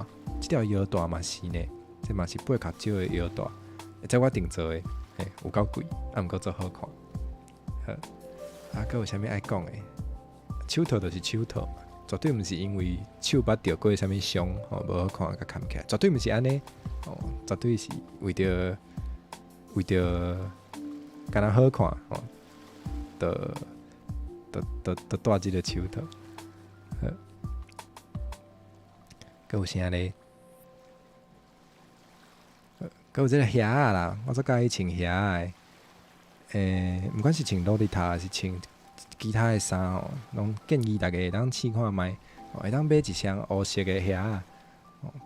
即条腰带嘛是呢，这嘛是贝壳石的腰带，这我定做的，有够贵，啊，毋过做好看。好，啊，佮有啥物爱讲的？手套就是手套嘛，绝对毋是因为手捌着过啥物伤，无好看甲看起来，绝对毋是安尼，绝对是为着敢若好看，就戴即个手套。好，佮有啥咧？佮有即个鞋仔啦，我最介意穿鞋仔的。毋管是穿洛丽塔还是穿其他的衫吼，拢建议大家会当试看卖，会当买一双黑色的鞋仔，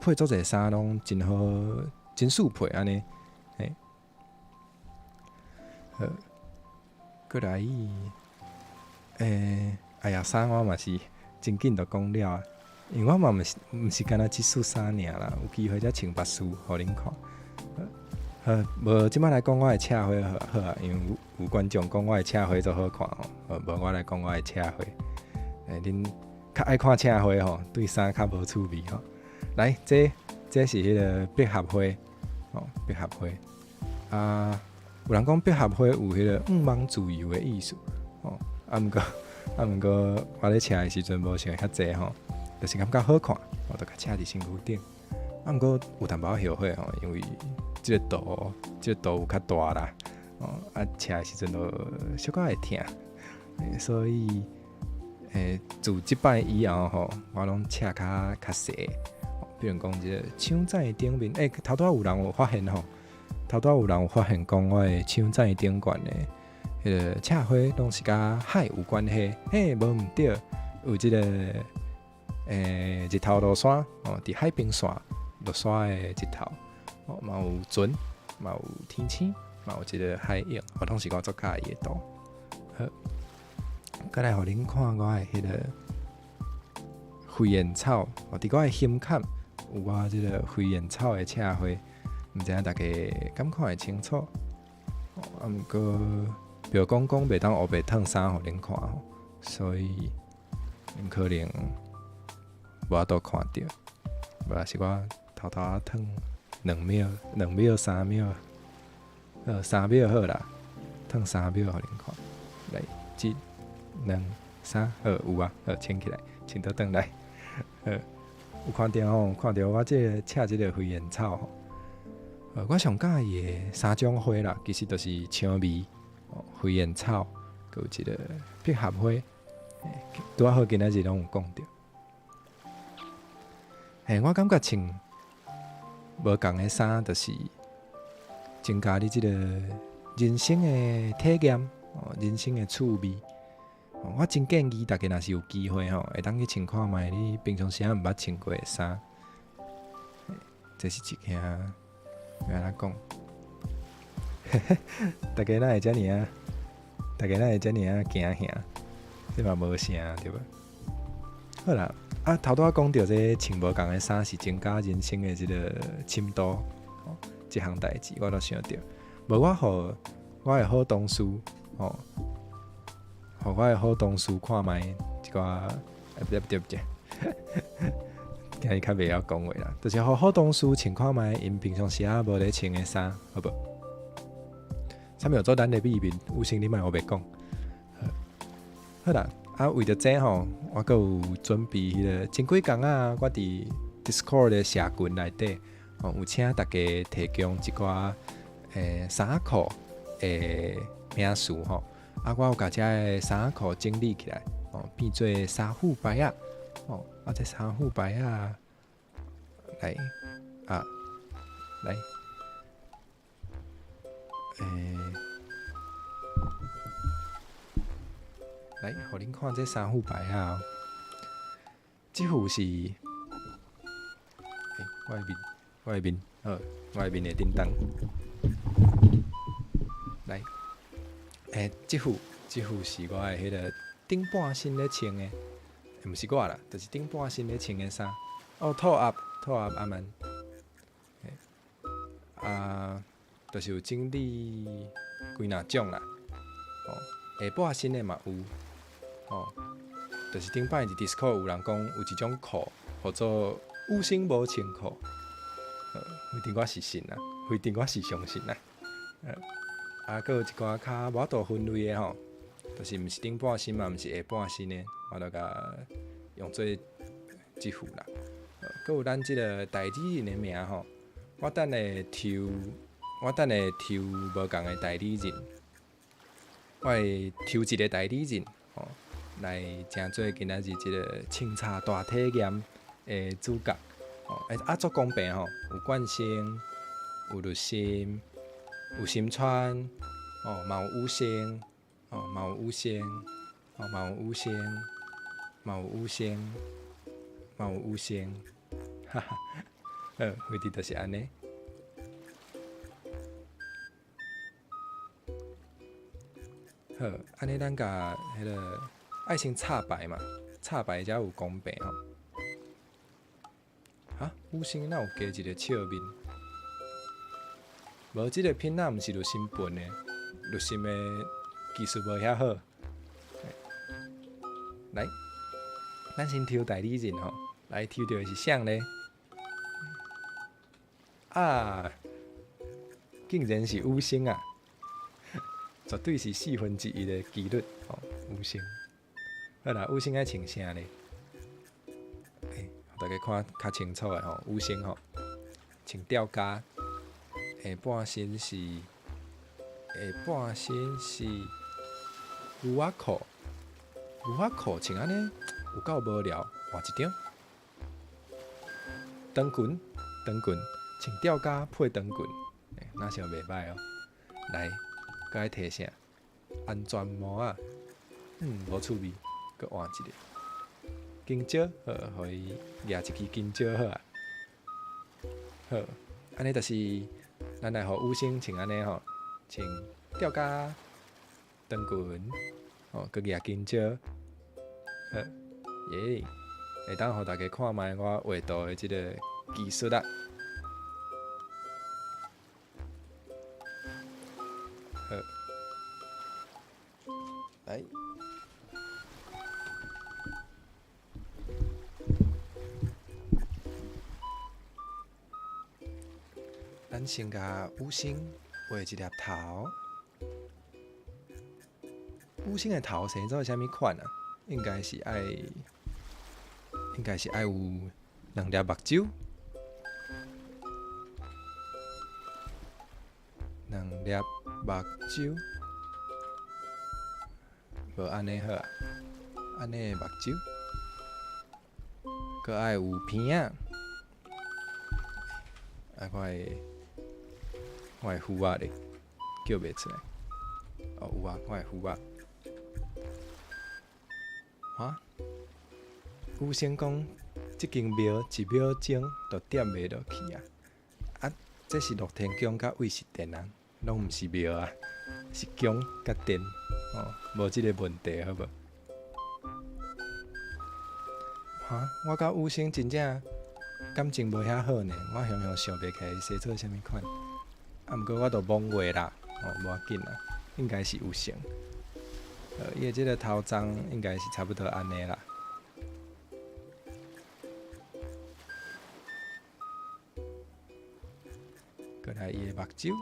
配做者衫拢真好，真适配安尼。好，过来，哎呀，衫我嘛是真紧就讲了啊，因为我嘛毋是干那即束衫尔啦，有机会才穿别束互恁看。无即摆来讲我的车花好啊，因为有观众讲我的车花做好看吼，无我来讲我的车花。恁较爱看车花吼，对衫较无趣味吼。来，这是迄个百合花，百合花啊。有人讲百合花有迄个忘自由的意思，毋过我咧车的时阵无想遐济吼，就是感觉好看，我就甲车伫身躯顶。毋过有淡薄后悔吼，因为即个图有较大啦，车的时阵就小可会疼，所以自即摆以后吼，我拢车较细，比如讲即个枪仔顶面，头拄有人有发现吼，讲我的枪仔顶悬的迄个车花拢是甲海有关系，无毋对，有即个日头落山伫海平线落山的日头，嘛有船，嘛有天星，嘛有即个海影，拢是我足介意的图。好，再来互恁看我的迄个飞燕草，伫我的胸坎有我即个飞燕草的车花，毋知影大家敢看会清楚？毋过比如讲袂当黑白烫衫互恁看吼，所以恁可能无法度看到，无是我偷偷啊烫2秒、3秒，3秒好啦，烫3秒互恁看。来，1、2、3，好有啊，好穿起来，穿倒转来，有看到吼，看到我即个插即个飞燕草吼。我上喜欢的3种花啦，其实就是青薇、飞燕草，佮有一个百合花。拄好今仔日拢有讲到。我感觉穿无共的衫，就是增加你即个人生的体验，人生的趣味。我真建议大家若是有机会吼，会当去穿看卖你平常时毋捌穿过的衫。这是一件。要安怎讲？大家哪会遮尔啊？惊吓？这嘛无啥对吧？好啦，头拄仔讲到这穿无共的衫是增加人生的即个深度，即项代志我都想到。无我互我的好同事，互我的好同事看卖一寡，对。今日较袂晓讲话啦，就是互好同事穿看卖，因平常时无咧穿的衫，好无？啥物做咱的秘密？有心你莫我袂讲。好啦，为着这吼，我阁有准备迄个前几工啊，我伫 Discord 的社群内底，有请大家提供一寡衫裤的名词吼，我有甲遮的衫裤整理起来，变做衫虎牌啊。这衫虎牌啊，来，来，互恁看这三副牌啊。这副是，我的面，我的面的叮当。来，这副是我的迄个顶半身咧穿的，毋是我啦，就是顶半身咧穿的衫。哦，套盒阿曼，就是有整理几若种啦。哦，下半身的嘛有，哦，就是顶摆伫 Discord 有人讲有一种裤，叫做有星无穿裤。非定我是信啦，非定我是相信啦。佮有一寡较无度分类的吼，就是毋是顶半身嘛，毋是下半身的，我就甲用做即副啦。佮有咱即个代理人的名吼，我等下抽无共的代理人，我会抽一个代理人吼，来诚做今仔日即个清茶大体验的主角。足公平吼，有冠星，有律心，有心川，嘛有五星，嘛有五星，嘛有五星，嘛有五星，嘛有五星，哈哈，为伫就是安尼。好，安尼咱甲迄个爱先插牌嘛，插牌才有公平吼。五星哪有加一个笑面？无，即个品仔毋是律心分的，律心的技术无遐好。来，咱先抽代理人吼，来抽到的是谁呢？竟然是五星啊！绝对是1/4的几率吼，五星。好啦，五星爱穿啥呢？大家看较清楚的吼，五星吼，穿吊嘎，下半身是牛仔裤，穿安尼有够无聊，换一张。长裙，穿吊嘎配长裙，那是袂歹哦。来，搁爱提啥？安全帽啊，无趣味，搁换一个。金蕉，互伊举一支金蕉好啊。好，安尼就是咱来互五星穿安尼吼，穿吊嘎、长裙，佮举金蕉，好，耶！会当互大家看卖我画图的即个技术啦。好，来。咱先甲五星画一粒头，五星的头生做啥物款啊？应该是爱有2粒目睭，2粒目睭，无安尼好啊，安尼的目睭，佮爱有鼻仔，我的胡仔咧，叫袂出来。哦，有啊，我的胡仔。有先讲，即间庙1秒钟就点袂落去啊！这是乐天宫甲卫士殿啊，拢毋是庙啊，是宫甲殿。无即个问题好无？我甲五星真正感情无遐好呢，我常常想袂起来写做啥物款。毋过我都罔话啦，无要紧啦，应该是有成。伊的即个头鬃应该是差不多安尼啦。过来伊的目睭，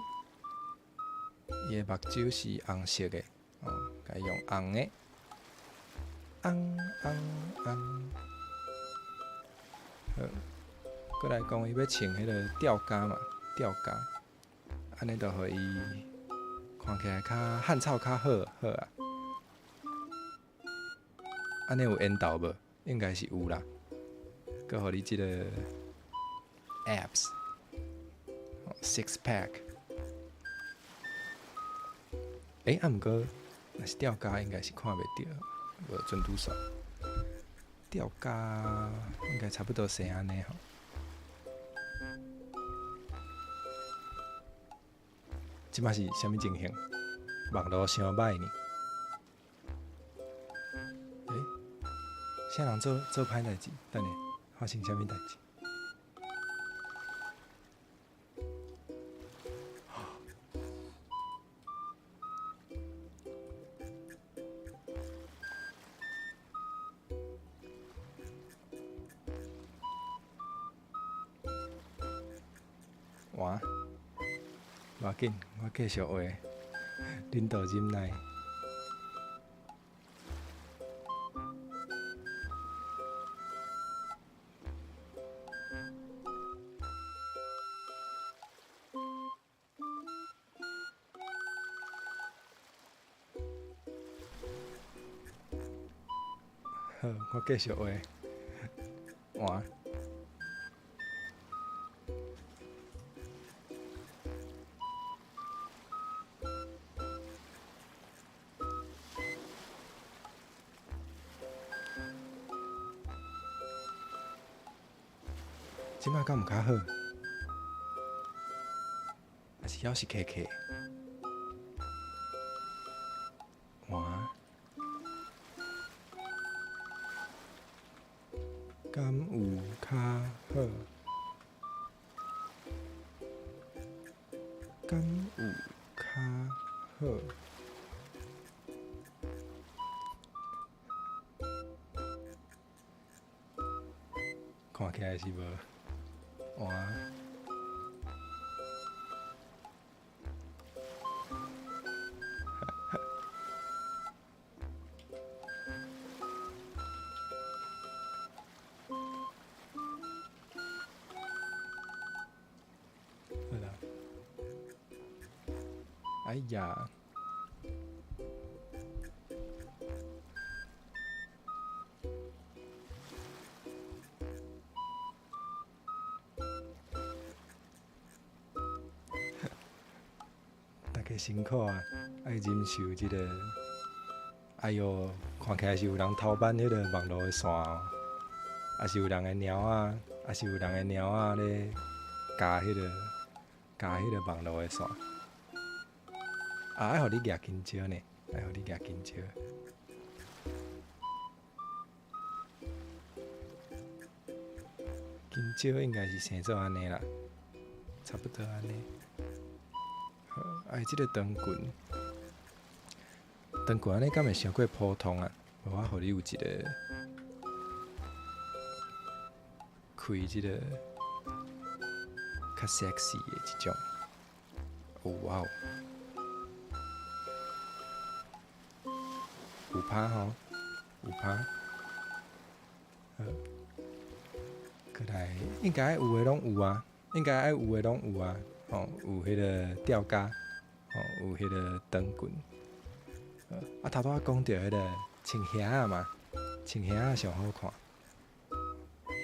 伊的目睭是红色的，该用红的，红。好，过来讲伊要穿迄个吊嘎嘛，吊嘎。安尼就互伊看起来较汗臭较好啊。安尼有缘投无？应该是有啦。佮互你即个 abs，6 pack。毋过若是吊嘎应该是看袂到。无准拄煞。钓家应该差不多是安尼吼。即摆是啥物情形？网络伤歹呢？啥人做歹代志？等下发生啥物代志？哇，无要紧，我继续话，恁道忍耐。好，我继续话。换。即摆敢毋较好？还是还是客客？换。敢有较好？敢有较好？看起来是无换。好啦，哎呀！大家辛苦啊，爱忍受即个。哎哟，看起来是有人偷办迄个网络的线哦，也是有人的猫啊，也是有人的猫啊咧加迄个网络的线。啊，爱互你举金蕉呢，爱互你举金蕉。金蕉应该是生做安尼啦，差不多安尼。好，哎，即个灯棍，灯棍安尼敢会伤过普通啊？无我互你有一个开即个较 sexy 的即种。哦哇哦，5%吼，5%。好，过来应该有诶拢有啊，应该爱有诶拢有啊。吼，有迄个钓竿，吼，有迄个灯棍。啊，头拄仔讲到迄个穿鞋仔嘛，穿鞋仔上好看，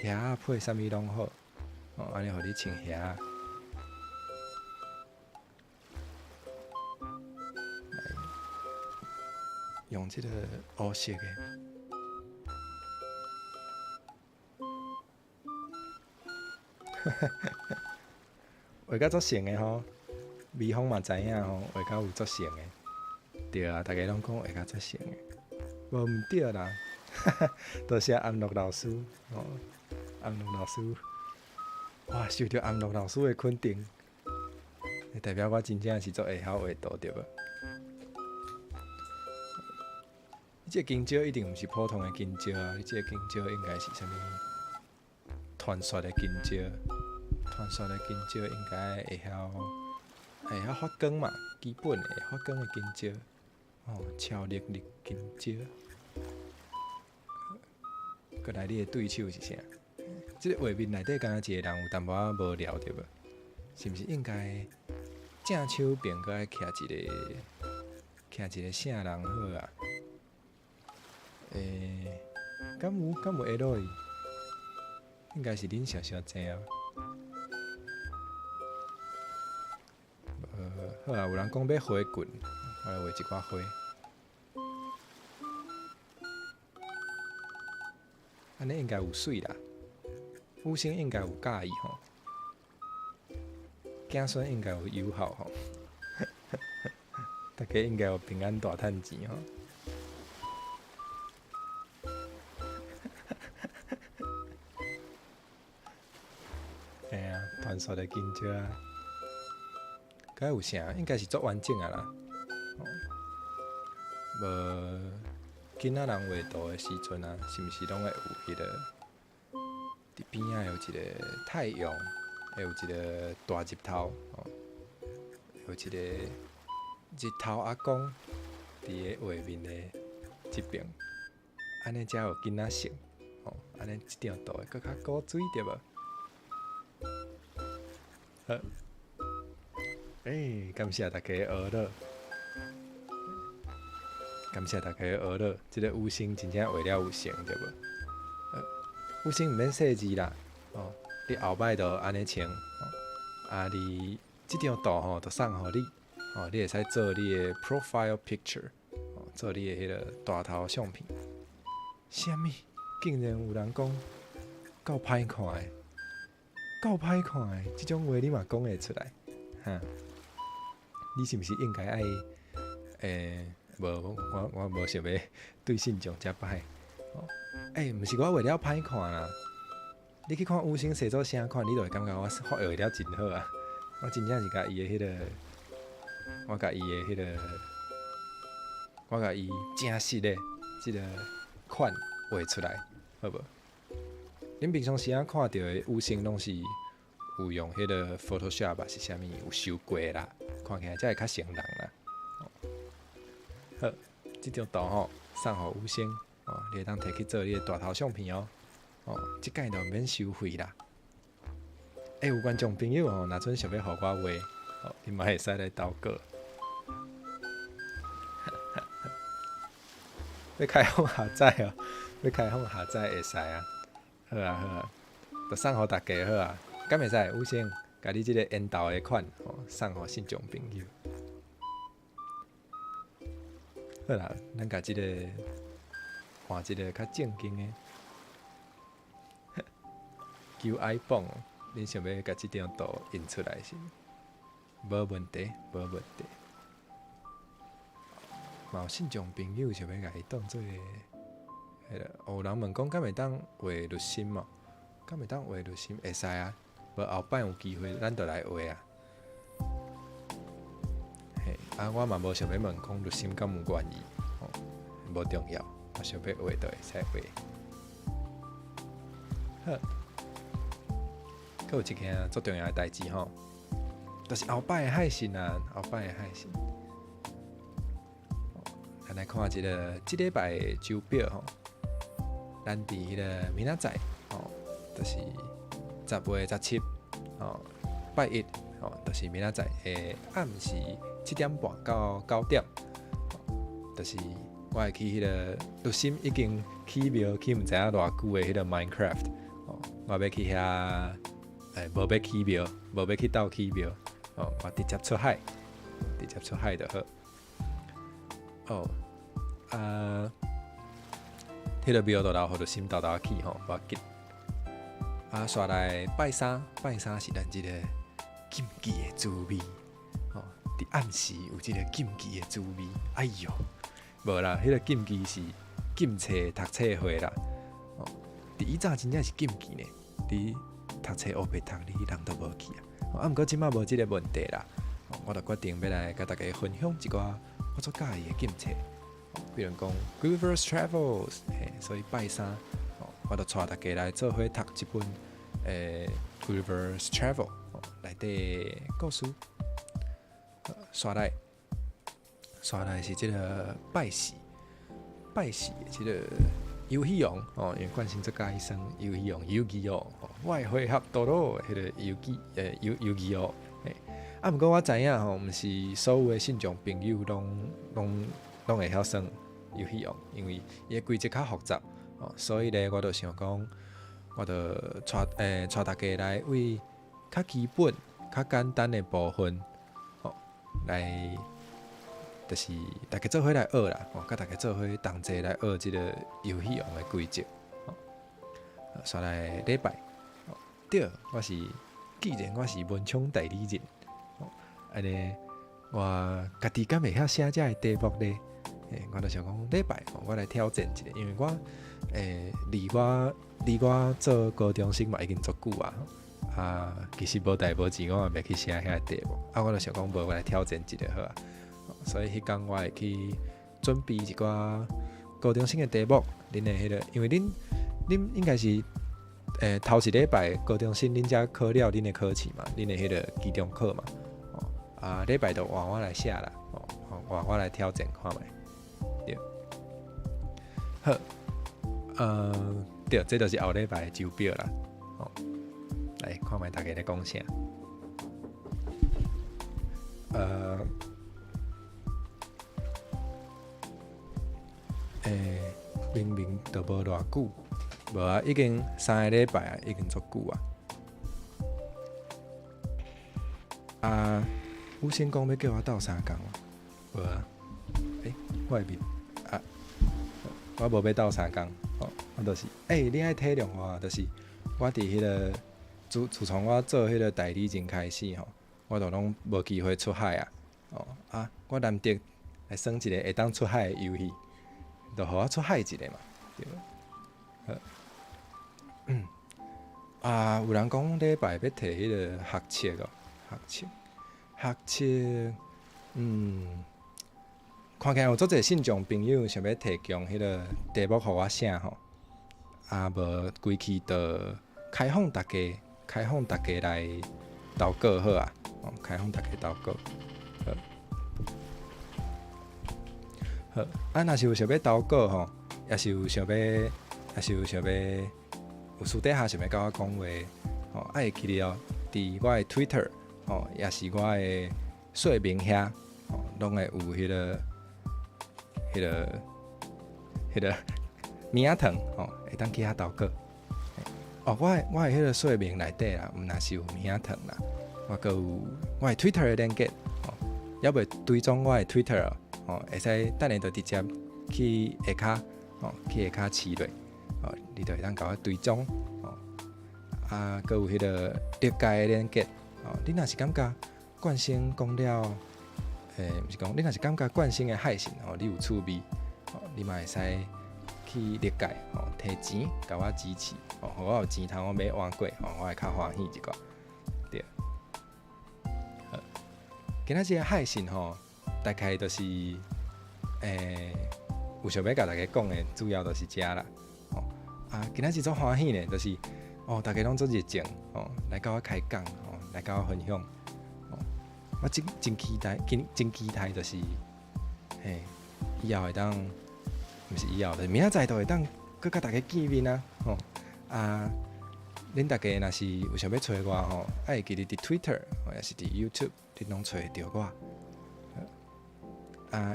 鞋仔配啥物拢好，哦，安尼互你穿鞋仔。用即个黑色的，画甲足像的吼，美芳嘛知影吼，画甲有足像的。对啊，大家拢讲画甲足像的，无毋对啦，多谢安乐老师哦，安乐老师，哇，受到安乐老师的肯定，代表我真正是足会晓画图对无？这金蕉一定毋是普通的金蕉啊！你这金蕉应该是啥物？传说的金蕉，传说的金蕉应该会晓发光嘛，基本的发光的金蕉，哦，超绿绿金蕉。过来，你的对手是啥？这个画面内底敢若一个人有淡薄仔无聊对无？是毋是应该正手边搁爱徛一个啥人好啊？敢有会落去？应该是恁小姐啊。好啊，有人讲要花棍，我来画一寡花。安尼应该有水啦。五星应该有介意吼，子孙应该有友好吼，大家应该有平安大趁钱吼。哎呀，传说的金蕉啊，该有啥？应该是足完整啊啦。无囡仔人画图的时阵啊，是毋是拢会有迄个？伫边仔有一个太阳，会有一个大日头，有一个日头阿公伫个画面的即边，安尼才有囡仔性，安尼即张图会搁较古锥对无？好，感谢大家的学乐，感谢大家的学乐，即个五星真正画了有成对无？有先毋免设字啦，你后摆就安尼穿，你即张图吼就送互你，你会使做你的 profile picture，做你的迄个大头相片。啥物？竟然有人讲够歹看的，够歹看的，即种话你嘛讲会出来，哈？你是毋是应该爱？我无想要对信众遮歹。毋是我画了歹看啦，你去看五星写作啥看，你就会感觉我画了真好啊！我真正是甲伊的迄个，我甲伊的迄个，我甲伊正实的即个款画出来，好无？恁平常时看到的五星拢是有用迄个 Photoshop 啊，是啥物有修过啦，看起来才会较像人啦。好，即张图吼送互五星。你会当摕去做你的大头相片哦。即届就免收费啦。有观众朋友若阵想要互我画，你嘛会使来投稿。要开放下载哦，要开放下载会使啊。好啊，就送互大家好啊。敢会使？有先甲你即个缘投的款，送互信众朋友。好啦，咱甲即个。换一个较正经的，求 iPhone， 恁想要甲即张图印出来是？无问题，无问题。嘛有信众朋友想要甲伊当做迄个，有人问讲，敢会当画律心嘛？敢会当画律心？会使啊，无后摆有机会，咱就来画啊。我嘛无想要问讲律心敢有愿意，无重要。我想要画就会使画。好，阁有一件足重要的代志吼，就是后摆的海信啊，后摆的海信。咱来看一个即礼拜的周表吼，咱伫迄个明仔载就是10月17拜一就是明仔载的暗时7点半到9点，就是。我会去迄个陆心已经起庙去毋知影偌久的迄个 Minecraft，我要去遐，无要起庙，无要去斗起庙，我直接出海，就好。迄个庙就留互陆心豆豆去无要紧。煞来拜三是咱即个禁忌的滋味，伫暗时有即个禁忌的滋味，哎哟！无啦，迄个禁忌是禁册读册会啦。伫以前真正是禁忌呢，伫读册黑白读，你人都无去啊。毋过即摆无即个问题啦，我就决定要来甲大家分享一寡我所介意的禁册。比如讲 Gulliver's Travels， 所以拜三，我就带大家来做伙读一本Gulliver's Travel 内底故事。刷来是即个拜喜的即个游戏王因为冠姓做介生游戏王游戯王我会配合多多迄个游戯王毋过我知影毋是所有的信众朋友拢会晓耍游戏王，因为伊的规则较复杂所以咧我就想讲，我就带大家来为较基本、较简单的部分来。就是大家做伙来学啦，甲大家做伙同齐来学即个游戏王的规则。刷来礼拜。对，既然我是文创代理人，安尼我家己敢会晓写这个题目呢？我就想讲礼拜，我来挑战一下，因为我离我做高中生嘛已经足久啊，其实无代无志，我也袂去写遐题目，我就想讲，无我来挑战一下好啊。所以迄天我会去准备一寡高中生的题目，恁的迄个，因为恁应该是头一礼拜高中生恁才考了恁的考试嘛，恁的迄个期中考嘛，礼拜就换我来写啦，换我来挑战看觅。对，好，对，这就是后礼拜的周表啦。来看觅大家咧讲啥。明明都无偌久，无啊，已经3个礼拜啊，已经足久啊。有先讲要叫我斗3工啊，无啊。我的面啊，我无要斗3工，我就是你爱体谅我，就是我伫迄个自从我做迄个代理人开始我就拢无机会出海我难得来耍一个会当出海的游戏，就互我出海一个嘛，对。有人讲礼拜要摕迄个学测，看起来有足侪信众朋友想要提供迄个题目互我写无规期就开放大家来投稿好啊，开放大家投稿，好。若是有想要投稿也是有想要，有私底下想要甲我讲话会记得伫我的 Twitter 也是我的说明遐拢会有迄个名堂会当去遐投稿。我的迄个说明内底啦，毋若是有名堂啦，我阁有我的 Twitter 的链接要袂追踪我的 Twitter 会使等下就直接去下骹试落你就会当甲我追踪阁有迄个历届的链接你若是感觉冠生讲了毋是讲你若是感觉冠生的海信你有趣味你嘛会使去历届摕钱甲我支持互我有钱通我买换过我会较欢喜一寡。对，今仔日海信大概就是有想要甲大家讲的主要就是遮啦今仔日足欢喜呢，就是大家拢足热情来甲我开讲来甲我分享我真期待，就是以后会当，毋是以后，就是明仔载都会当搁甲大家见面恁大家若是有想要找我爱记得伫 Twitter 也是伫 YouTube， 恁拢找得到我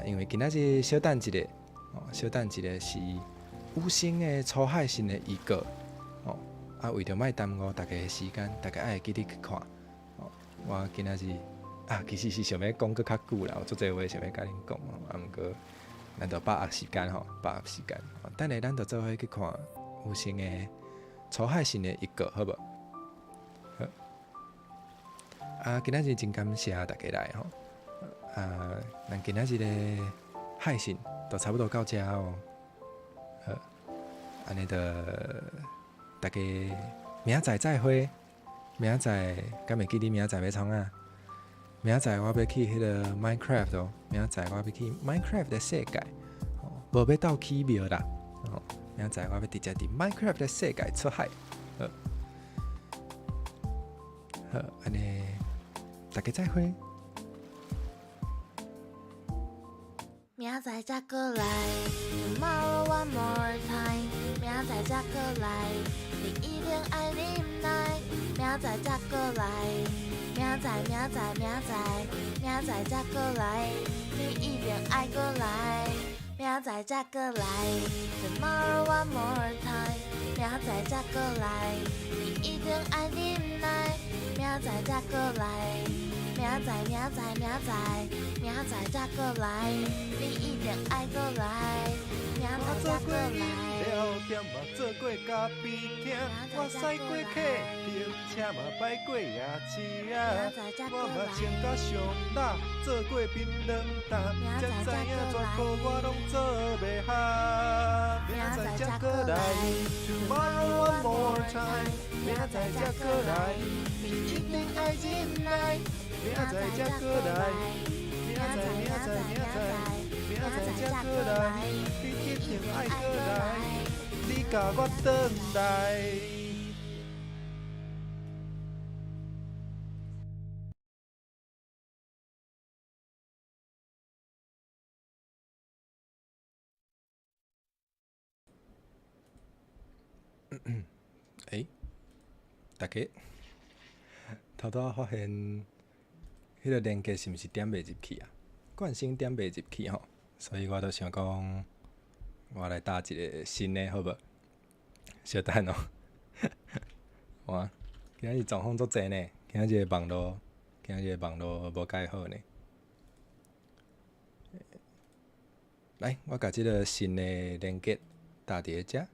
因为今仔日小等一个是有声的楚海信的预告为着莫耽误大家的时间，大家爱记得去看我今仔日其实是想要讲搁较久啦，有足侪话想要甲恁讲毋过咱就把握时间等下咱就做伙去看有声的楚海信的预告，好无？好今仔日真感谢大家来咱今仔日的海信就差不多到遮好，安尼就大家明仔载再会，明仔载敢会记得明仔载要创明仔载我要去迄个 Minecraft 明仔载我要去 Minecraft 的世界无要斗奇妙啦明仔载我要直接伫 Minecraft 的世界出海好安尼大家再会明仔载才过来 Tomorrow one more time 明仔载才过来你一定爱忍耐明仔载才过来明仔载才过来你一定爱过来明仔载才过来 Tomorrow one more time 明仔载才过来你一定爱忍耐明仔载才过来明仔载才过来你一定爱过来明仔载才过来了点嘛做过咖啡厅，我驶过客停车嘛摆过夜市啊，我嘛穿甲上辣，做过槟榔摊，才知影全部我拢做袂下。明仔才过来 ，Tomorrow one more time，明仔才过来，你一定爱忍耐，明仔才过来，明仔才过来，你一定爱过来，你甲我转来。大家偷偷发现，迄个连接是毋是点袂入去啊？惯性点袂入去吼，所以我就想讲，我来搭一个新的好无？小等哦，哇，今仔日状况足济呢，今仔日网络无介好呢。来，我甲即个新的连接搭伫个遮。